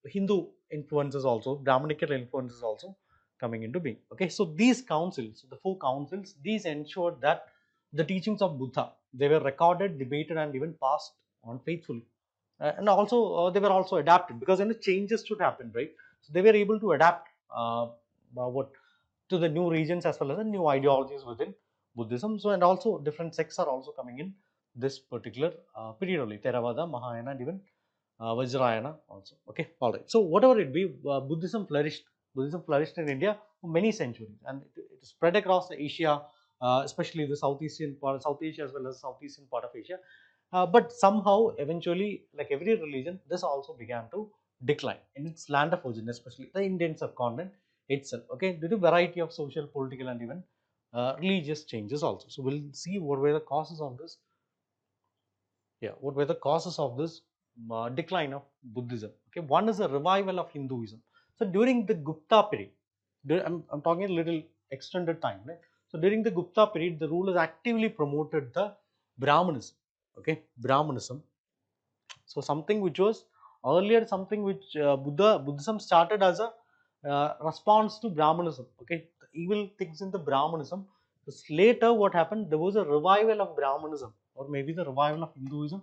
Hindu influences also, Brahmanical influences also coming into being. Okay, so these councils, the four councils, these ensured that the teachings of Buddha, they were recorded, debated, and even passed on faithfully. And also they were also adapted, because changes should happen, right? So they were able to adapt what to the new regions as well as the new ideologies within Buddhism. So and also different sects are also coming in this particular period only, Theravada, Mahayana, and even Vajrayana also. Okay, all right. So whatever it be, Buddhism flourished. Buddhism flourished in India for many centuries, and it spread across Asia, especially the southeastern part, South Asia as well as southeastern part of Asia. But somehow, eventually, like every religion, this also began to decline in its land of origin, especially the Indian subcontinent itself. Okay, due to variety of social, political, and even religious changes also. So we'll see what were the causes of this. Yeah, what were the causes of this decline of Buddhism? Okay, one is a revival of Hinduism. So during the Gupta period, I'm talking a little extended time, right? So during the Gupta period, the rulers actively promoted the Brahmanism. Okay, Brahmanism. So something which was earlier, something which Buddhism started as a response to Brahmanism. Okay, the evil things in the Brahmanism. Later, what happened? There was a revival of Brahmanism, or maybe the revival of Hinduism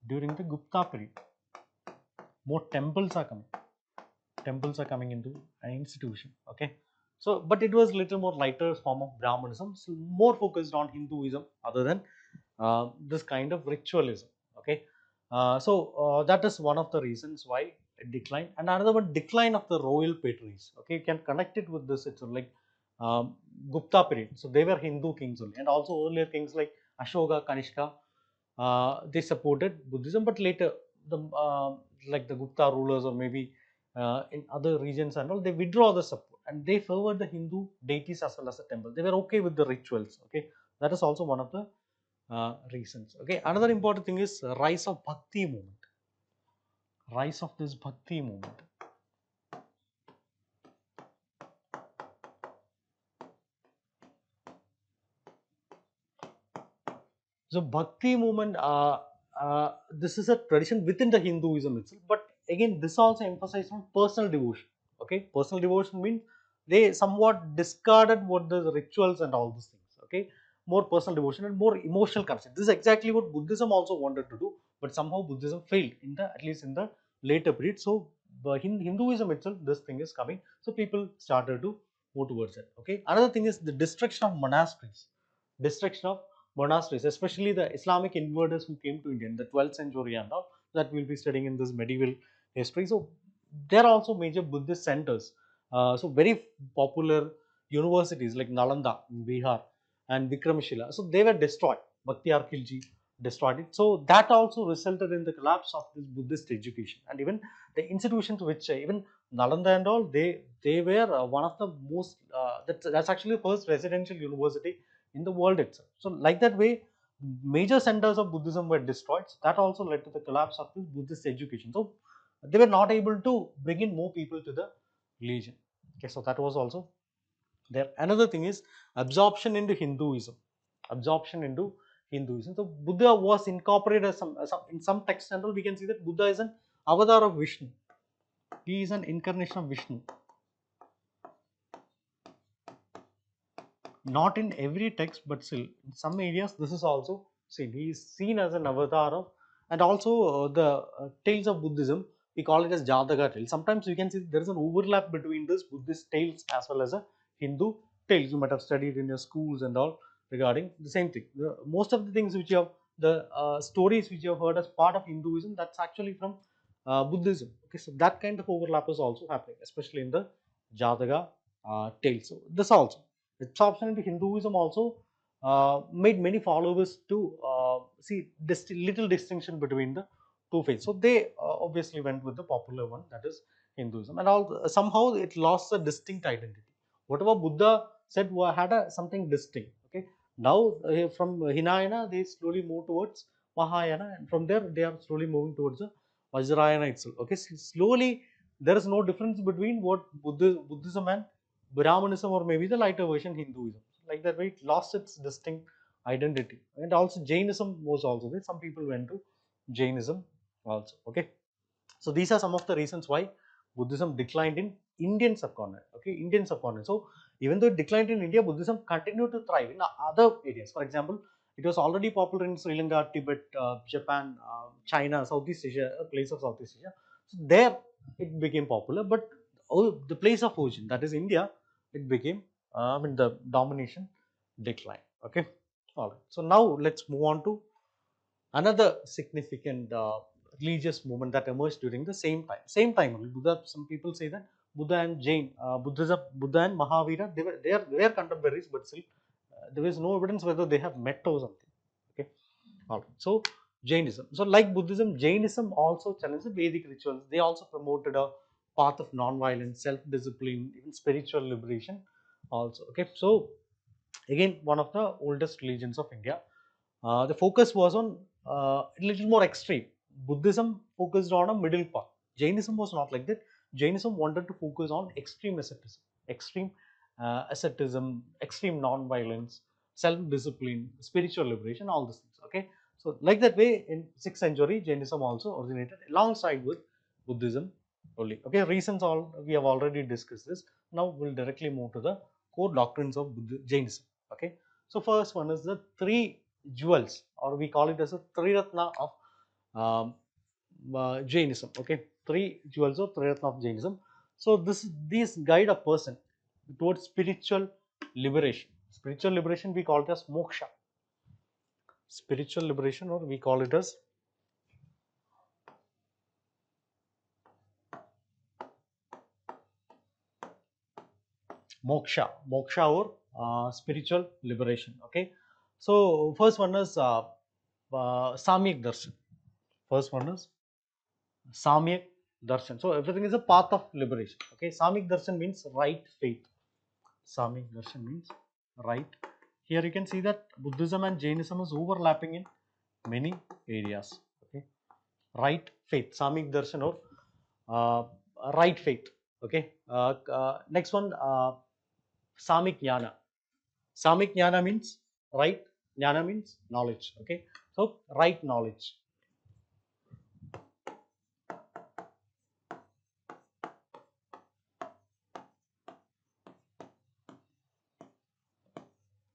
during the Gupta period. More temples are coming. Temples are coming into an institution. Okay, so but it was little more lighter form of Brahmanism, so more focused on Hinduism other than this kind of ritualism. Okay, that is one of the reasons why it declined. And another one, decline of the royal patries. Okay, you can connect it with this. It's like Gupta period, so they were Hindu kings only, and also earlier kings like Ashoka, Kanishka, they supported Buddhism, but later the like the Gupta rulers, or maybe in other regions and all, they withdraw the support and they favored the Hindu deities as well as the temple. They were okay with the rituals. Okay, that is also one of the reasons. Okay, another important thing is rise of Bhakti movement. Rise of this Bhakti movement. So Bhakti movement, this is a tradition within the Hinduism itself, but again, this also emphasizes on personal devotion. Okay, personal devotion means they somewhat discarded what the rituals and all these things. Okay, more personal devotion and more emotional connection. This is exactly what Buddhism also wanted to do, but somehow Buddhism failed in the, at least in the later period. So Hinduism itself, this thing is coming. So people started to move towards it. Okay, another thing is the destruction of monasteries. Destruction of monasteries, especially the Islamic invaders who came to India in the 12th century and all, that we'll be studying in this medieval history. So there are also major Buddhist centers. So very popular universities like Nalanda in Bihar and Vikramshila. So they were destroyed. Bhaktiar Khilji destroyed it. So that also resulted in the collapse of this Buddhist education. And even the institutions which even Nalanda and all, they were one of the most, that's actually the first residential university in the world itself. So like that way, major centers of Buddhism were destroyed. So that also led to the collapse of the Buddhist education. So they were not able to bring in more people to the religion. Okay, so that was also there. Another thing is absorption into Hinduism. Absorption into Hinduism. So Buddha was incorporated as in some texts and all, we can see that Buddha is an avatar of Vishnu. He is an incarnation of Vishnu. Not in every text, but still in some areas this is also seen. He is seen as an avatar of, and also the tales of Buddhism, we call it as Jataka tales. Sometimes you can see there is an overlap between this Buddhist tales as well as a Hindu tales. You might have studied in your schools and all regarding the same thing. Most of the things which you have, the stories which you have heard as part of Hinduism, that's actually from Buddhism. Okay, so that kind of overlap is also happening, especially in the Jataka tales. So this also absorption into Hinduism also made many followers to see this little distinction between the two faiths. So they obviously went with the popular one, that is Hinduism, and all somehow it lost a distinct identity. Whatever Buddha said had a something distinct. Okay, now from Hinayana they slowly move towards Mahayana, and from there they are slowly moving towards the Vajrayana itself. Okay, so slowly there is no difference between what Buddhism and Brahmanism, or maybe the lighter version Hinduism. Like that way, it lost its distinct identity. And also Jainism was also there. Some people went to Jainism also. Okay, so these are some of the reasons why Buddhism declined in Indian subcontinent. Okay, Indian subcontinent. So even though it declined in India, Buddhism continued to thrive in other areas. For example, it was already popular in Sri Lanka, Tibet, Japan, China, Southeast Asia, a place of Southeast Asia. So there it became popular, but the place of origin, that is India, it became, I mean, the domination declined. Okay, all right. So now let's move on to Another significant religious movement that emerged during the same time only. Buddha, some people say that Buddha and Buddha and Mahavira, they are contemporaries, but still there is no evidence whether they have met or something. Okay, all right. So Jainism. So like Buddhism, Jainism also challenged the Vedic rituals. They also promoted a path of non-violence, self-discipline, even spiritual liberation. Also, okay. So again, one of the oldest religions of India. The focus was on a little more extreme. Buddhism focused on a middle path. Jainism was not like that. Jainism wanted to focus on extreme asceticism, extreme non-violence, self-discipline, spiritual liberation, all these things. Okay, so like that way, in 6th century, Jainism also originated alongside with Buddhism only. Okay, reasons all we have already discussed this. Now we'll directly move to the core doctrines of Jainism. Okay, so first one is the three jewels, or we call it as a Triratna of um, Jainism. Okay, three jewels or Triratna of Jainism. So these guide a person towards spiritual liberation. Spiritual liberation we call it as moksha. Spiritual liberation, or we call it as moksha or spiritual liberation. Okay, so first one is Samyak Darshan. First one is Samyak Darshan. So everything is a path of liberation. Okay, Samyak Darshan means right faith. Samyak Darshan means right. Here you can see that Buddhism and Jainism is overlapping in many areas. Okay, right faith, Samyak Darshan, or uh, right faith. Okay, next one, Samik Jnana. Samik Jnana means right. Jnana means knowledge. Okay, so right knowledge.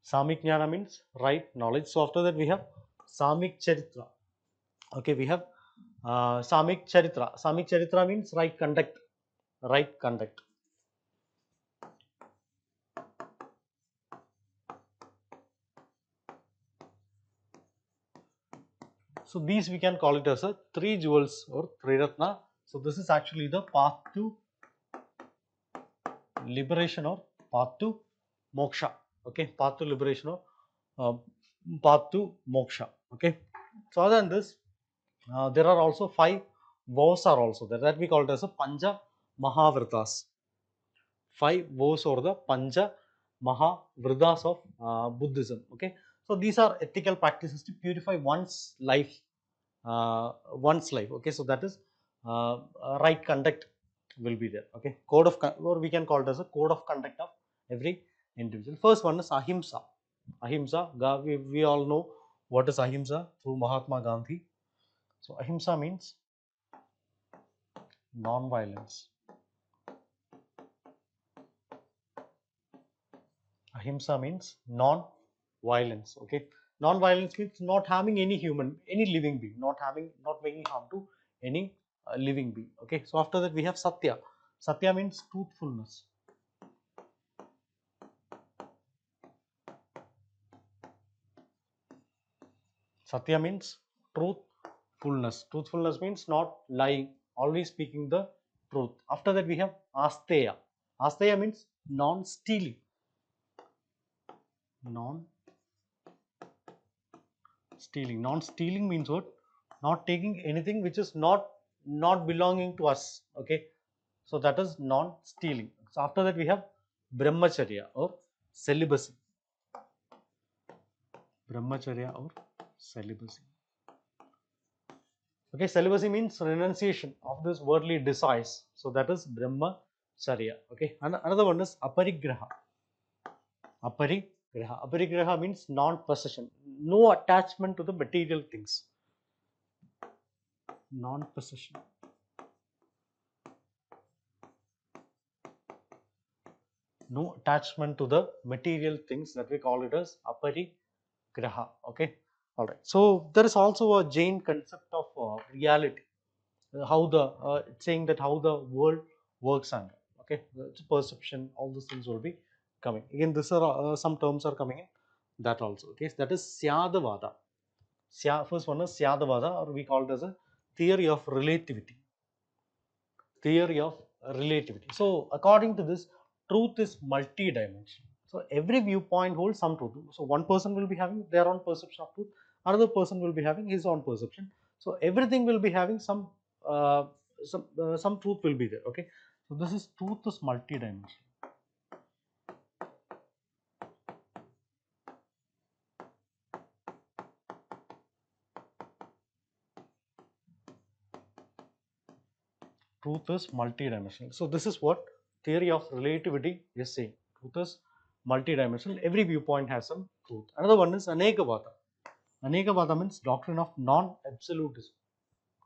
Samik Jnana means right knowledge. So after that we have Samik Charitra. Okay, we have Samik Charitra. Samik Charitra means right conduct. Right conduct. So these we can call it as a three jewels or Triratna. So this is actually the path to liberation or path to moksha. Okay, path to liberation or uh, path to moksha. Okay, so other than this, there are also five vows are also there, that we call it as a Panja Mahavritas. Five vows or the Panja Mahavritas of Buddhism. Okay, so these are ethical practices to purify one's life. Okay, so that is right conduct will be there. Okay, or we can call it as a code of conduct of every individual. First one is Ahimsa. Ahimsa, we all know what is Ahimsa through Mahatma Gandhi. So Ahimsa means non-violence. Ahimsa means non-violence. Okay, non-violence means not harming any living being, not making harm to any living being. Okay, so after that we have Satya. Satya means truthfulness. Satya means truthfulness. Truthfulness means not lying, always speaking the truth. After that we have Asteya. Asteya means non-stealing. Non-stealing. Non-stealing means what? Not taking anything which is not belonging to us. Okay, so that is non-stealing. So after that we have Brahmacharya or celibacy. Brahmacharya or celibacy. Okay, celibacy means renunciation of this worldly desires. So that is Brahmacharya. Okay, and another one is Aparigraha. Aparigraha. Aparigraha means non-possession, no attachment to the material things. Non-possession. No attachment to the material things, that we call it as Aparigraha. Okay, all right. So there is also a Jain concept of reality. How the saying that how the world works under. Okay, it's perception, all these things will be coming again. This are some terms are coming in that also. Okay, that is Syadvada. First one is Syadavada, or we call it as a theory of relativity. Theory of relativity. So according to this, truth is multi-dimensional. So every viewpoint holds some truth. So one person will be having their own perception of truth, another person will be having his own perception. So everything will be having uh, some truth will be there. Okay. So this is truth is multi-dimensional. Truth is multi-dimensional. So this is what theory of relativity is saying. Truth is multi-dimensional. Every viewpoint has some truth. Another one is Anekavada. Anekavada means doctrine of non-absolutism.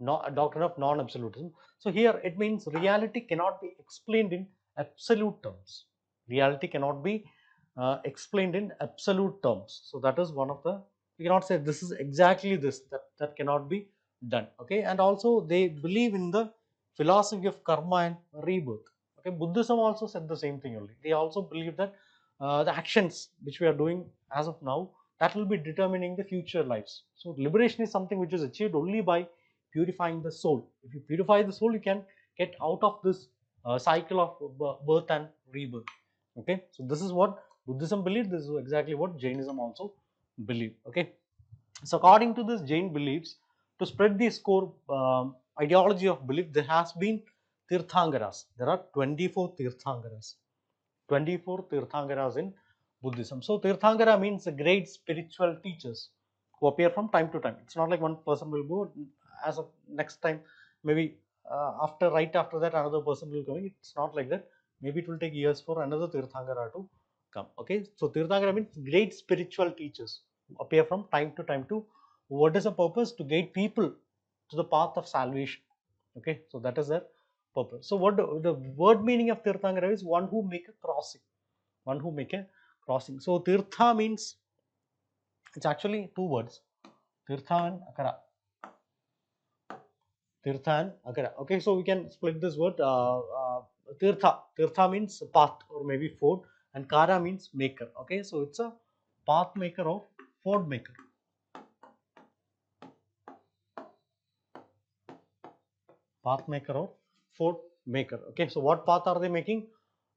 No, a doctrine of non-absolutism. So here it means reality cannot be explained in absolute terms. Reality cannot be explained in absolute terms. So that is one of the, we cannot say this is exactly this, that cannot be done. Okay, and also they believe in the philosophy of karma and rebirth. Okay, Buddhism also said the same thing only. They also believe that the actions which we are doing as of now, that will be determining the future lives. So liberation is something which is achieved only by purifying the soul. If you purify the soul, you can get out of this cycle of birth and rebirth. Okay, so this is what Buddhism believes. This is exactly what Jainism also believe. Okay, so according to this Jain beliefs, to spread this core ideology of belief, there has been Tirthankaras. There are 24 Tirthankaras. 24 Tirthankaras in Buddhism. So Tirthankara means the great spiritual teachers who appear from time to time. It's not like one person will go as of next time, maybe right after that another person will come. It's not like that. Maybe it will take years for another Tirthankara to come. Okay, so Tirthankara means great spiritual teachers who appear from time to time to, what is the purpose? To guide people to the path of salvation. Okay, so that is their purpose. So what the word meaning of Tirthankara is one who make a crossing. One who make a crossing. So Tirtha means, it's actually two words, Tirtha and Akara. Tirtha and Akara. Okay, so we can split this word. Tirtha. Tirtha means path or maybe ford, and Kara means maker. Okay, so it's a path maker or ford maker. Path maker or ford maker. Okay, so what path are they making?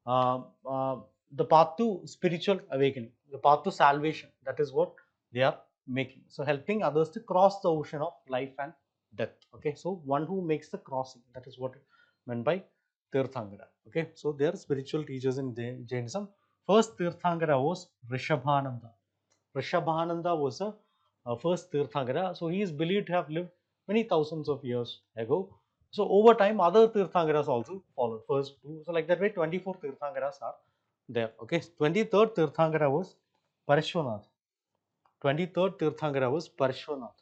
Uh, uh, the path to spiritual awakening, the path to salvation. That is what they are making. So helping others to cross the ocean of life and death. Okay, so one who makes the crossing. That is what meant by Tirthankara. Okay, so they are spiritual teachers in Jainism. First Tirthankara was Rishabhananda. Rishabhananda was a first Tirthankara. So he is believed to have lived many thousands of years ago. So over time, other Tirthankaras also followed. First two, so like that way, 24 Tirthankaras are there. Okay, 23rd Tirthankara was Parashvanath. 23rd Tirthankara was Parashvanath.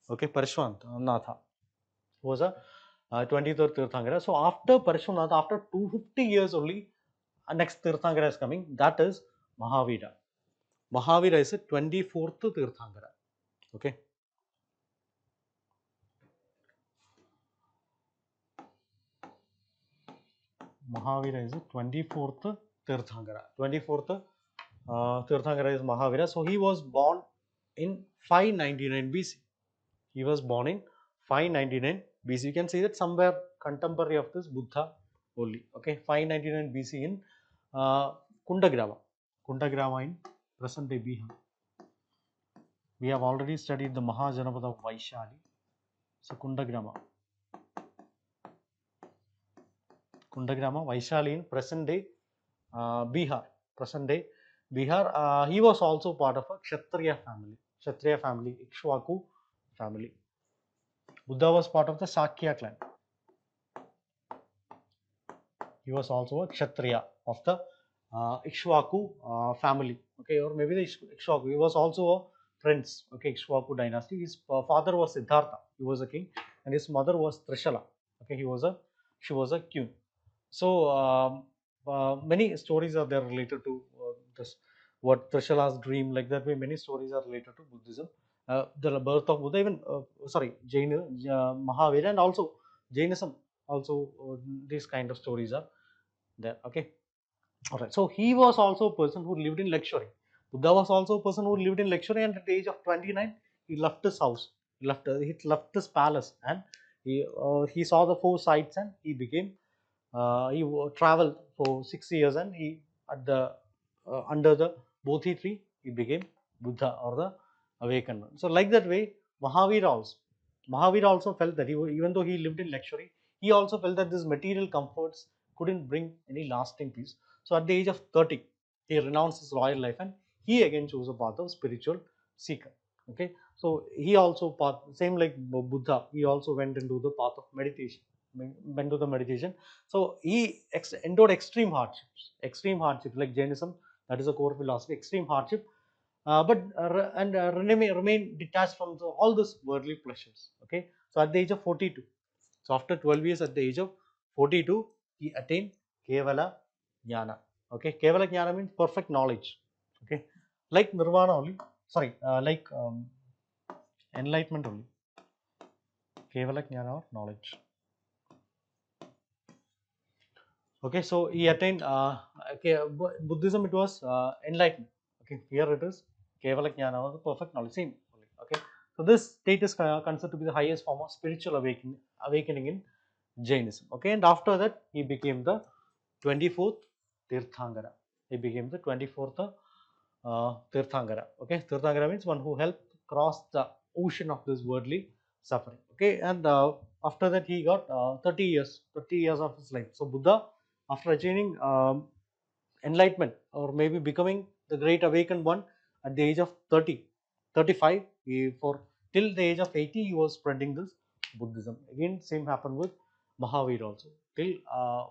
Okay, Parashvanatha was a 23rd Tirthankara. So after Parashvanatha, after 250 years only, next Tirthankara is coming. That is Mahavira. Mahavira is a 24th Tirthankara. Okay. Mahavira is the 24th Tirthankara. 24th Tirthankara is Mahavira. So he was born in 599 BC. He was born in 599 BC. You can see that somewhere contemporary of this Buddha only. Okay, 599 BC in Kundagrama. Kundagrama in present day Bihar. We have already studied the Mahajanapada of Vaishali. So Kundagrama. Kundagrama, Vaishali in present day Bihar. Present day Bihar. He was also part of a Kshatriya family. Kshatriya family, Ikshwaku family. Buddha was part of the Sakya clan. He was also a Kshatriya of the Ikshwaku family. Okay, or maybe the Ikshwaku. He was also a prince. Okay, Ikshwaku dynasty. His father was Siddhartha. He was a king, and his mother was Trishala. Okay, she was a queen. So many stories are there related to this. What Trishala's dream, like that way, many stories are related to Buddhism. The birth of Buddha, even Jaina, Mahavira, and also Jainism. Also, these kind of stories are there. Okay, all right. So he was also a person who lived in luxury. Buddha was also a person who lived in luxury, and at the age of 29, he left his house, he left his palace, and he saw the four sights, and he became traveled for 6 years, and he at the under the Bodhi tree he became Buddha, or the awakened one. So like that way, Mahavira also Mahavira also felt that even though he lived in luxury, he also felt that these material comforts couldn't bring any lasting peace. So at the age of 30, he renounced his royal life, and he again chose a path of spiritual seeker. Okay, so he also same like Buddha, he also went into the path of meditation, went to the meditation. So he endured extreme hardships like Jainism, that is a core philosophy, extreme hardship, but remain detached from all these worldly pleasures. Okay, so at the age of 42, so after 12 years, at the age of 42, he attained Kevala Jnana. Okay, Kevala Jnana means perfect knowledge. Okay, like Nirvana only. Sorry, like enlightenment only. Kevala Jnana or knowledge. Okay, so he attained okay, Buddhism, it was enlightenment. Okay, here it is Kevala Jnana, or the perfect knowledge. Same. Okay, so this state is considered to be the highest form of spiritual awakening in Jainism. Okay, and after that he became the 24th Tirthangara. He became the 24th Tirthangara. Okay, Tirthangara means one who helped cross the ocean of this worldly suffering. Okay, and after that he got 30 years of his life. So Buddha, after achieving enlightenment, or maybe becoming the great awakened one at the age of 30, 35, for till the age of 80 he was spreading this Buddhism. Again, same happened with Mahavira also. Till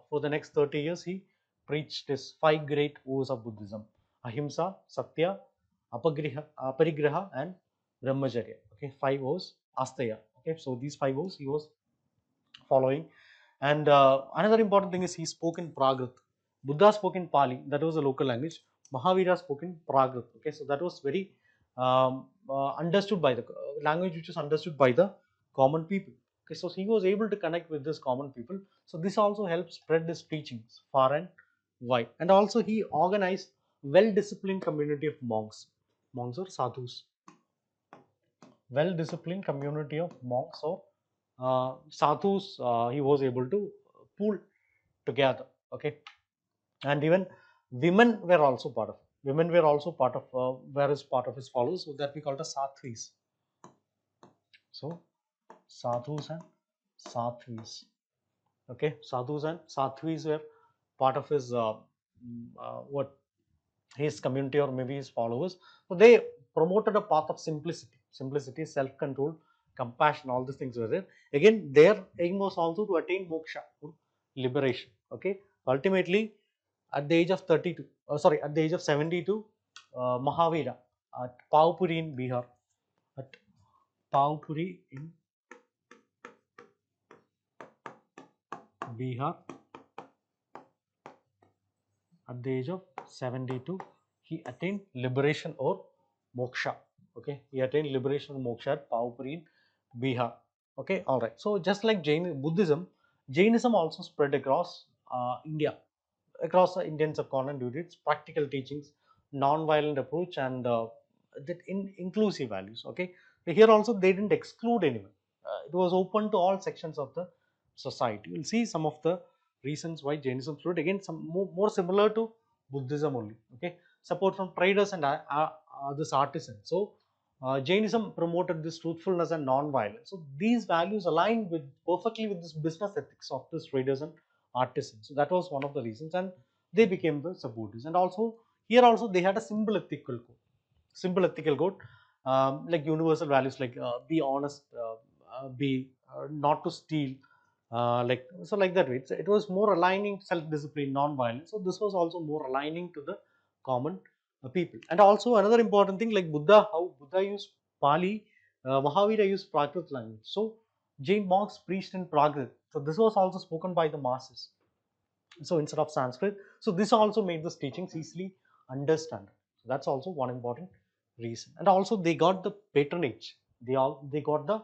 for the next 30 years he preached his five great O's of Buddhism: Ahimsa, Satya, Aparigraha, and Brahmacharya. Okay, five O's, Asteya. Okay, so these five O's he was following. And another important thing is he spoke in Prakrit. Buddha spoke in Pali, that was a local language. Mahavira spoke in Prakrit. Okay, so that was very understood by the language which was understood by the common people. Okay, so he was able to connect with this common people. So this also helped spread his teachings far and wide. And also he organized well-disciplined community of monks or sadhus. Well-disciplined community of monks or sadhus, he was able to pull together. Okay, and even women were also part of it. Women were also part of were part of his followers, so that we call it as sattvis. So sadhus and sattvis. Okay, sadhus and sattvis were part of his what his community, or maybe his followers. So they promoted a path of simplicity, self-control, compassion. All these things were there. Again, their aim was also to attain moksha, liberation. Okay, ultimately, at the age of 32, at the age of 72, Mahavira at Paupuri in Bihar, at Paupuri in Bihar, at the age of 72, he attained liberation or moksha. Okay, he attained liberation or moksha at Paupuri in Bihar. Okay, all right. So just like Jainism also spread across India, across the Indian subcontinent due to its practical teachings, non-violent approach, and that inclusive values. Okay, so here also they didn't exclude anyone. It was open to all sections of the society. We'll see some of the reasons why Jainism spread. Again, some more similar to Buddhism only. Okay, support from traders and this artisans. So Jainism promoted this truthfulness and non-violence. So these values align with perfectly with this business ethics of these traders and artisans. So that was one of the reasons, and they became the supporters. And also here also they had a simple ethical code, like universal values like be honest, be not to steal, like so like that way. It was more aligning self-discipline, non-violence. So this was also more aligning to the common people. And also another important thing, like how Buddha used Pali, Mahavira used Prakrit language. So Jain monks preached in Prakrit. So this was also spoken by the masses. So instead of Sanskrit, so this also made this teachings easily understand. So that's also one important reason. And also they got the patronage. They got the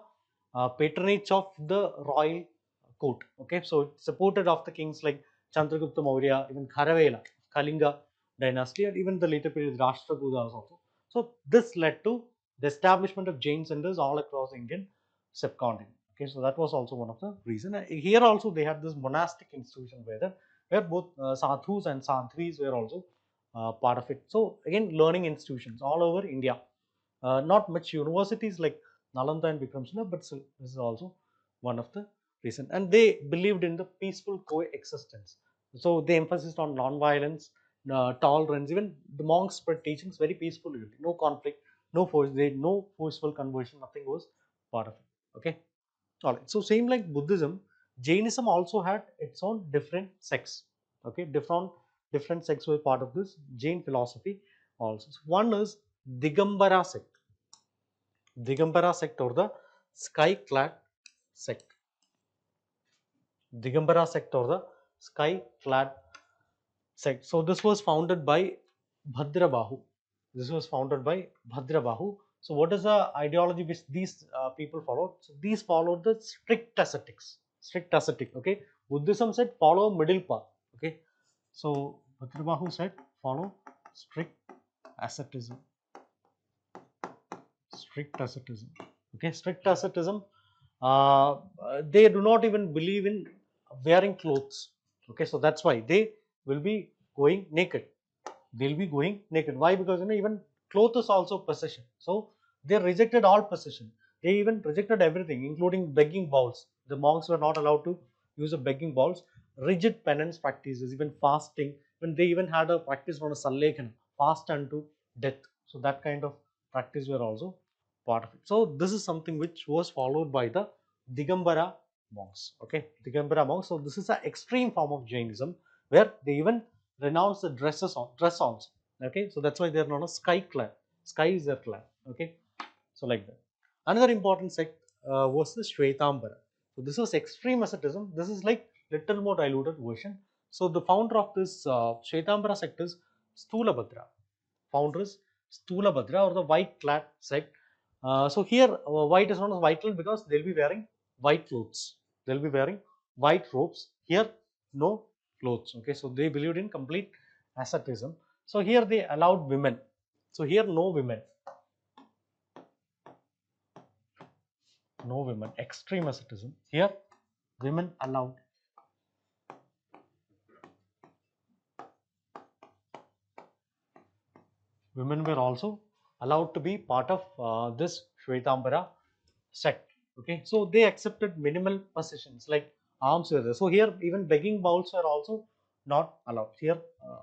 patronage of the royal court. Okay, so it supported of the kings like Chandragupta Maurya, even Kharavela, Kalinga dynasty, and even the later period Rashtrakutas also. So this led to the establishment of Jain centers all across the Indian subcontinent. Okay, so that was also one of the reason. Here also they had this monastic institution where both sadhus and santris were also part of it. So again, learning institutions all over India. Not much universities like Nalanda and Vikramshila, but still this is also one of the reason. And they believed in the peaceful coexistence. So they emphasized on non-violence, tolerance. Even the monks spread teachings very peacefully, no conflict, no force, no forceful conversion, nothing was part of it. Okay, all right. So same like Buddhism, Jainism also had its own different sects. Okay, different sects were part of this Jain philosophy also. So one is Digambara sect. Digambara sect or the sky clad sect. Digambara sect or the sky clad sect. So this was founded by Bhadrabahu. This was founded by Bhadrabahu. So what is the ideology which these people followed? So these followed the strict ascetics. Strict ascetic. Okay. Buddhism said follow middle path. Okay. So Bhadrabahu said follow strict asceticism. Strict asceticism. Okay. Strict asceticism. They do not even believe in wearing clothes. Okay. So that's why they will be going naked. They'll be going naked. Why? Because even cloth is also possession. So they rejected all possession. They even rejected everything, including begging bowls. The monks were not allowed to use a begging bowls. Rigid penance practices, even fasting. When they even had a practice on a sallekhan, fast unto death. So that kind of practice were also part of it. So this is something which was followed by the Digambara monks. Okay, Digambara monks. So this is an extreme form of Jainism where they even renounce the dress also. Okay, so that's why they are known as sky clad. Sky is their clad. Okay, so like that. Another important sect was the Shvetambara. So this was extreme asceticism. This is like little more diluted version. So the founder of this Shvetambara sect is Stulabhadra. Founder is Stulabhadra or the white clad sect. So here white is known as vital because they'll be wearing white clothes. They'll be wearing white robes. Here no clothes. Okay, so they believed in complete asceticism. So here they allowed women. So here no women. No women. Extreme asceticism. Here women allowed. Women were also allowed to be part of this Shvetambara sect. Okay, so they accepted minimal possessions like arms were there. So here even begging bowls were also not allowed. Here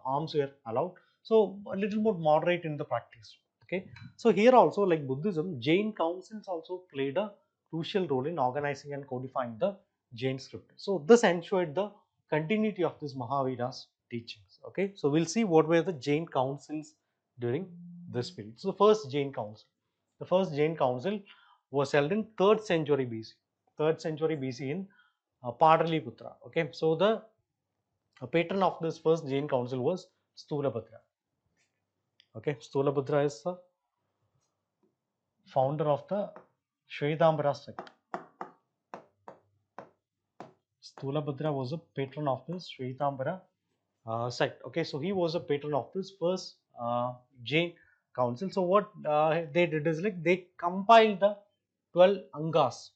arms were allowed. So a little more moderate in the practice. Okay, so here also like Buddhism, Jain councils also played a crucial role in organizing and codifying the Jain script. So this ensured the continuity of this Mahavira's teachings. Okay, so we'll see what were the Jain councils during this period. So the first Jain council. The first Jain council was held in 3rd century BC. 3rd century BC in Padaliputra. Okay, so the patron of this first Jain council was Stulabhadra. Okay, Stulabhadra is the founder of the Shvetambara sect. Stulabhadra was a patron of this Shvetambara sect. Okay, so he was a patron of this first Jain council. So what they did is like they compiled the 12 angas.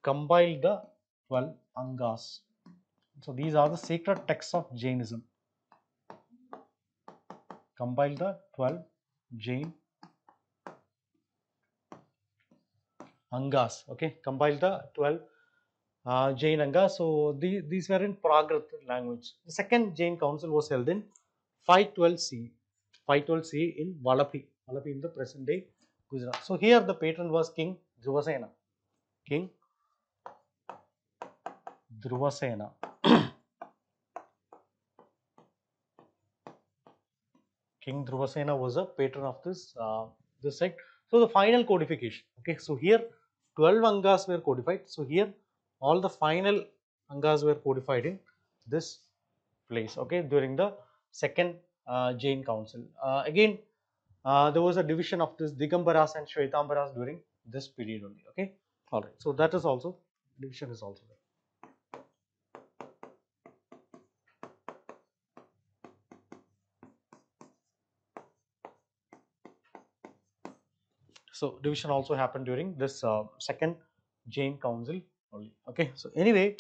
Compiled the 12 angas. So these are the sacred texts of Jainism. Compiled the 12 Jain angas. Okay, compiled the 12 Jain angas. So these were in Prakrit language. The second Jain council was held in 512 CE. 512 CE in Valapi. Valapi in the present day Gujarat. So here the patron was King Dhruvasena. King Dhruvasena. King Dhruvasena was a patron of this sect. So the final codification. Okay, so here 12 angas were codified. So here all the final angas were codified in this place. Okay, during the second Jain council. Again, there was a division of this Digambaras and Shvetambaras during this period only. Okay, all right. So that is also division is also there. So division also happened during this second Jain council only. Okay, so anyway,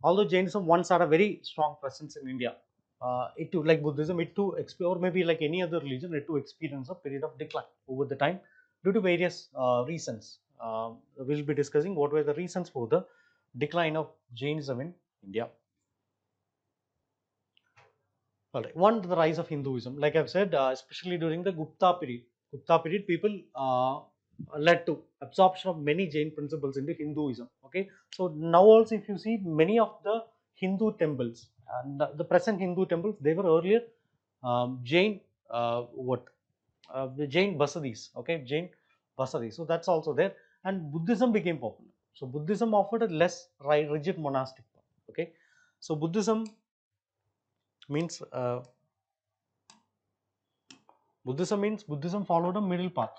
although Jainism once had a very strong presence in India, it too, like Buddhism, it too, or maybe like any other religion, it too experienced a period of decline over the time due to various reasons. We'll be discussing what were the reasons for the decline of Jainism in India. All right. One, the rise of Hinduism. Like I've said, especially during the Gupta period. Gupta period, people led to absorption of many Jain principles into Hinduism. Okay. So now also, if you see many of the Hindu temples, and the present Hindu temples, they were earlier Jain what the Jain basadis. Okay, Jain basadis. So that's also there, and Buddhism became popular. So Buddhism offered a less rigid monastic path. Okay, so means Buddhism followed a middle path.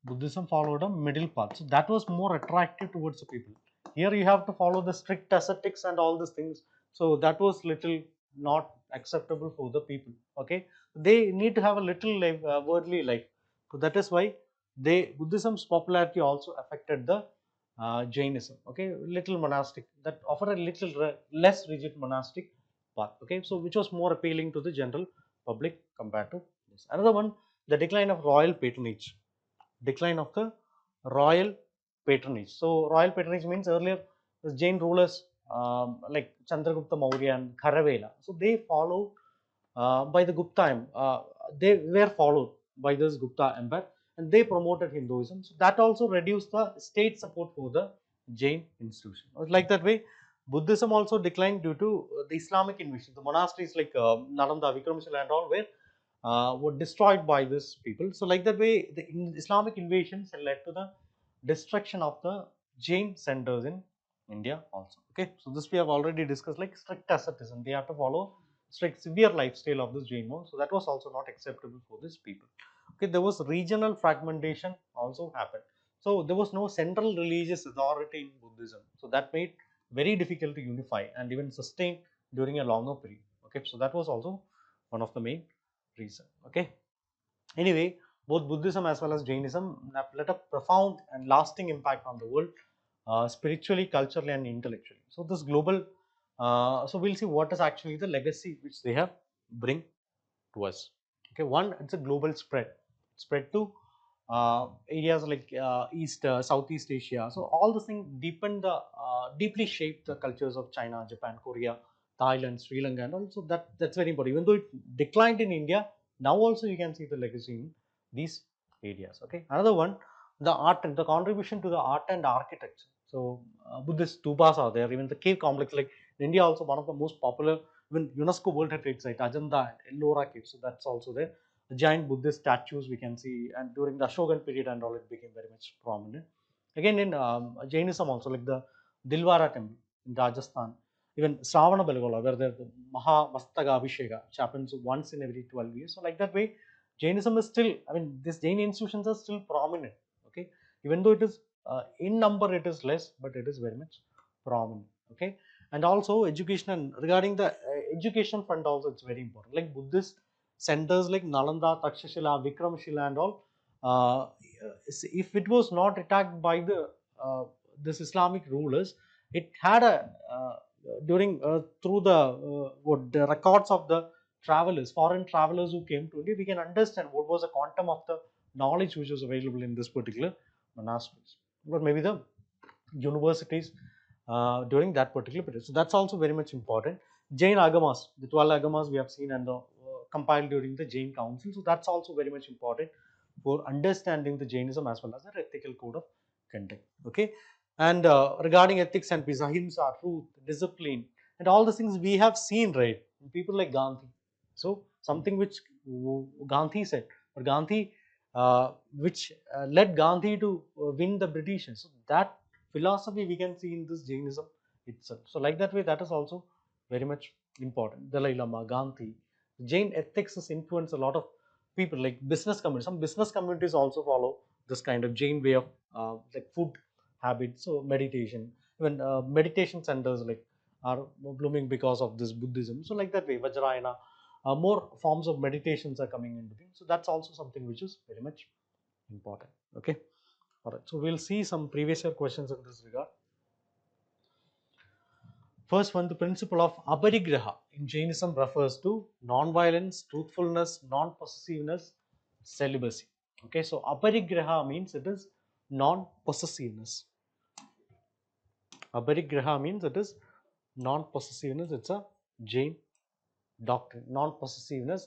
Buddhism followed a middle path. So that was more attractive towards the people. Here you have to follow the strict ascetics and all these things. So that was little not acceptable for the people. Okay, they need to have a little life, worldly life. So that is why Buddhism's popularity also affected the Jainism. Okay, little monastic that offer a little less rigid monastic path. Okay, so which was more appealing to the general public compared to this. Another one, the decline of royal patronage. Decline of the royal patronage. So royal patronage means earlier the Jain rulers like Chandragupta Maurya and Kharavela. So they followed by the Gupta they were followed by this Gupta Empire, and they promoted Hinduism. So that also reduced the state support for the Jain institution. Like that way, Buddhism also declined due to the Islamic invasion. The monasteries like Nalanda, Vikramshila and all were destroyed by these people. So like that way, the Islamic invasions led to the destruction of the Jain centers in India also. Okay, so this we have already discussed, like strict asceticism. They have to follow strict severe lifestyle of this Jain monk. So that was also not acceptable for these people. Okay, there was regional fragmentation also happened. So there was no central religious authority in Buddhism. So that made very difficult to unify and even sustain during a longer period. Okay, so that was also one of the main reason. Okay. Anyway, both Buddhism as well as Jainism have led a profound and lasting impact on the world, spiritually, culturally, and intellectually. So this global, so we'll see what is actually the legacy which they have bring to us. Okay, one, it's a global spread to areas like East, Southeast Asia. So all the things deeply shaped the cultures of China, Japan, Korea, Thailand, Sri Lanka, and also that's very important. Even though it declined in India, now also you can see the legacy in these areas. Okay, another one, the art and the contribution to the art and architecture. So Buddhist stupas are there. Even the cave complex, like in India, also one of the most popular, even UNESCO World Heritage Site, Ajanta and Ellora Cave. So that's also there. The giant Buddhist statues we can see, and during the Ashokan period and all, it became very much prominent. Again in Jainism also, like the Dilwara temple in Rajasthan, even Sravana Belgola, where the Mahamastaka Abhisheka, which happens once in every 12 years. So like that way, Jainism is still, I mean, these Jain institutions are still prominent. Okay, even though it is in number, it is less, but it is very much prominent. Okay, and also education, and regarding the education front also, it's very important. Like Buddhist centers like Nalanda, Takshashila, Vikramshila, and all. If it was not attacked by the this Islamic rulers, it had a during through the what the records of the travelers, foreign travelers who came to India, we can understand what was the quantum of the knowledge which was available in this particular monasteries, or maybe the universities during that particular period. So that's also very much important. Jain Agamas, the 12 Agamas we have seen and compiled during the Jain Council. So that's also very much important for understanding the Jainism as well as the ethical code of conduct. Okay, and regarding ethics and peace, ahimsa, truth, discipline, and all the things we have seen, right? People like Gandhi. So something which Gandhi said, or Gandhi, which led Gandhi to win the Britishers. So that philosophy we can see in this Jainism itself. So like that way, that is also very much important. Dalai Lama, Gandhi, Jain ethics has influenced a lot of people, like business communities. Some business communities also follow this kind of Jain way of like food habits. So meditation, even meditation centers like are blooming because of this Buddhism. So like that way, Vajrayana, more forms of meditations are coming in between. So that's also something which is very much important. Okay. All right. So we'll see some previous year questions in this regard. First one, the principle of aparigraha in Jainism refers to non-violence, truthfulness, non-possessiveness, celibacy. Okay, so aparigraha means it is non-possessiveness. Aparigraha means it is non-possessiveness. It's a Jain doctrine. Non-possessiveness.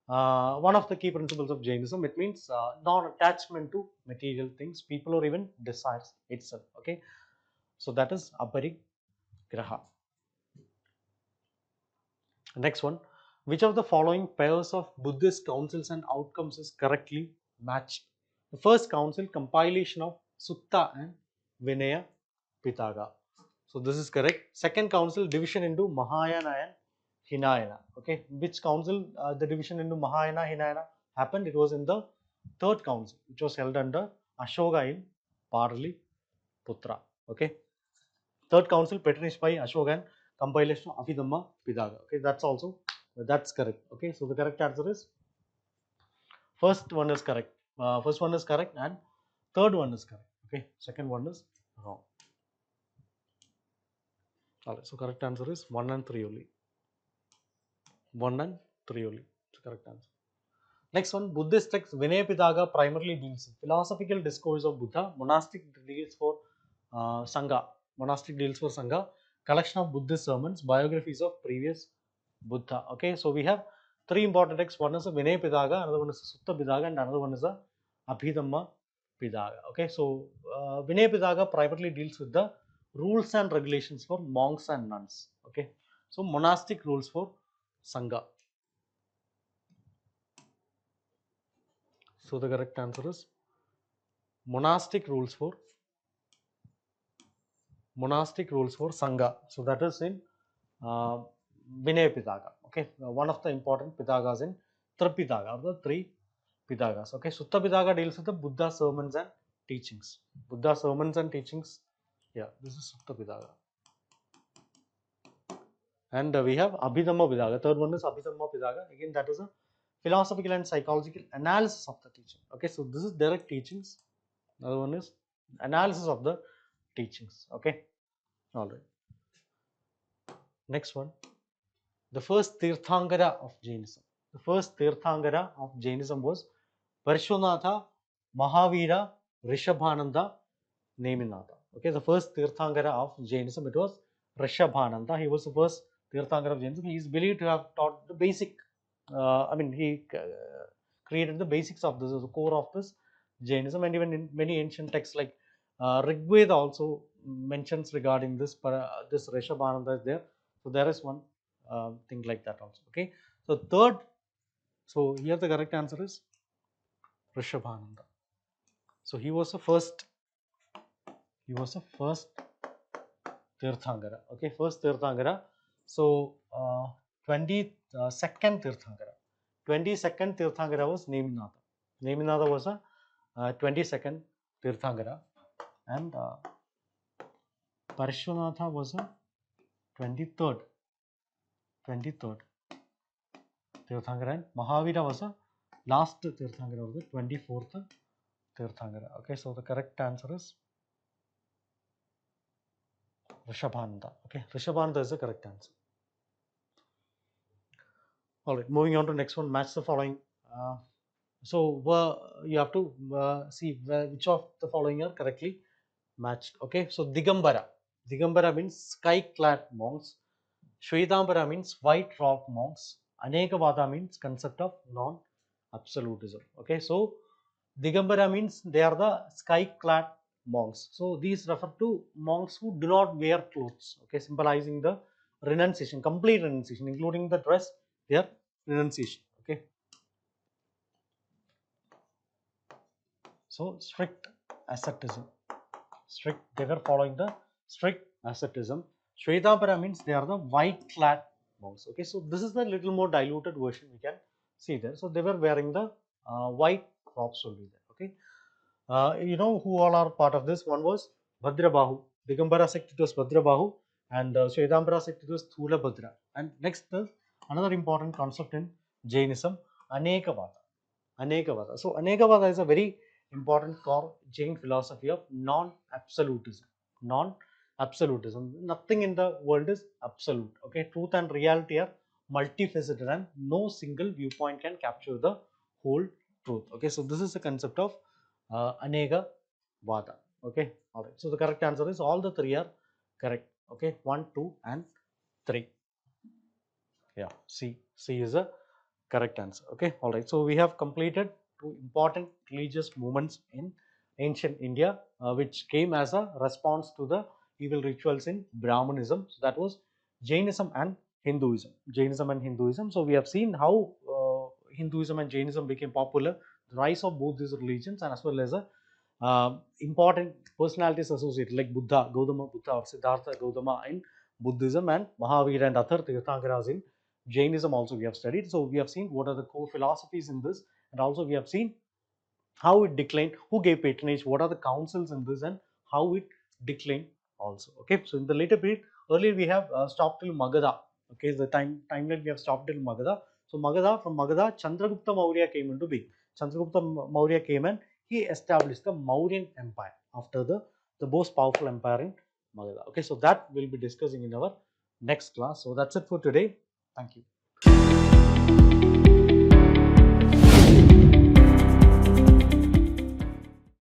One of the key principles of Jainism. It means non-attachment to material things, people, or even desires itself. Okay, so that is aparigraha. Next one, which of the following pairs of Buddhist counsels and outcomes is correctly matched? The first counsel, compilation of Sutta and Vinaya Pitaka. So this is correct. Second counsel, division into Mahayana and Hinayana. Okay, which counsel the division into Mahayana, Hinayana happened? It was in the third council, which was held under Ashoka in Parali-Putra. Okay, third council patronized by Ashoka and compilation of Abhidhamma Pitaka. Okay, that's correct. Okay, so the correct answer is first one is correct. First one is correct and third one is correct. Okay, second one is wrong. Alright, so correct answer is 1 and 3 only. 1 and 3 only. It's the correct answer. Next one, Buddhist text Vinaya Pitaka primarily deals with philosophical discourse of Buddha, monastic deals for Sangha, collection of Buddhist sermons, biographies of previous Buddha. Okay, so we have three important texts. One is a Vinaya Pitaka, another one is a Sutta Pitaka, and another one is a Abhidhamma Pitaka. Okay, so Vinaya Pitaka primarily deals with the rules and regulations for monks and nuns. Okay, so monastic rules for Sangha. So the correct answer is monastic rules for Sangha. So that is in Vinaya Pitaka. Okay, one of the important Pitakas in Tripitaka, the three Pitakas. Okay, Sutta Pitaka deals with the Buddha sermons and teachings. Buddha sermons and teachings. Yeah, this is Sutta Pitaka. And we have Abhidhamma Pitaka. Third one is Abhidhamma Pitaka. Again, that is a philosophical and psychological analysis of the teaching. Okay, so this is direct teachings. Another one is analysis of the teachings. Okay, all right. Next one, the first Tirthangara of Jainism. The first Tirthangara of Jainism was Parshvanatha, Mahavira, Rishabhananda, Neminatha. Okay, the first Tirthangara of Jainism, it was Rishabhananda. He was the first Tirthangara of Jainism. He is believed to have taught the basic, he created the basics of this, the core of this Jainism, and even in many ancient texts like Rig Veda also mentions regarding this, this Rishabhananda is there. So there is one thing like that also. Okay, so third, so here the correct answer is Rishabhananda. So he was the first Tirthangara. Okay, first Tirthangara. So 22nd Tirthangara. 22nd Tirthangara was Neminatha. Neminatha was a 22nd Tirthangara, and Parshvanatha was a 23rd Tirthangara, and Mahavira was a last Tirthangara, was the 24th Tirthangara. Okay, so the correct answer is Rishabhananda. Okay, Rishabhananda is the correct answer. All right, moving on to next one. Match the following. So you have to see which of the following are correctly matched. Okay, so Digambara means sky-clad monks. Shvetambara means white-robed monks. Anekavada means concept of non-absolutism. Okay, so Digambara means they are the sky-clad monks. So these refer to monks who do not wear clothes. Okay, symbolizing the renunciation, complete renunciation, including the dress, their renunciation. Okay, so strict asceticism. They were following the strict asceticism. Shvetambara means they are the white-clad monks. Okay, so this is the little more diluted version we can see there. So they were wearing the white robes only there. Okay, you know who all are part of this? One was Bhadrabahu. Digambara sect, it was Bhadrabahu, and Shvetambara sect, it was Thula Bhadra. And next is Another important concept in Jainism, Anekavada. Anekavada. So Anekavada is a very important core Jain philosophy of non-absolutism. Non-absolutism. Nothing in the world is absolute. Okay, truth and reality are multifaceted, and no single viewpoint can capture the whole truth. Okay, so this is the concept of Anekavada. Okay, all right. So the correct answer is all the three are correct. Okay, 1, 2, and 3. Yeah, C is a correct answer. Okay, all right. So we have completed two important religious movements in ancient India, which came as a response to the evil rituals in Brahmanism. So that was Jainism and Hinduism. Jainism and Hinduism. So we have seen how Hinduism and Jainism became popular, the rise of both these religions, and as well as a important personalities associated like Buddha, Gautama Buddha or Siddhartha Gautama in Buddhism, and Mahavira and other Tirthankaras in Jainism also we have studied. So we have seen what are the core philosophies in this, and also we have seen how it declined, who gave patronage, what are the councils in this, and how it declined also. Okay, so in the later period, earlier we have stopped till Magadha. Okay, the timeline we have stopped till Magadha. So Magadha, from Magadha, Chandragupta Maurya came into being. Chandragupta Maurya came and he established the Mauryan Empire after the most powerful empire in Magadha. Okay, so that we'll be discussing in our next class. So that's it for today. Thank you.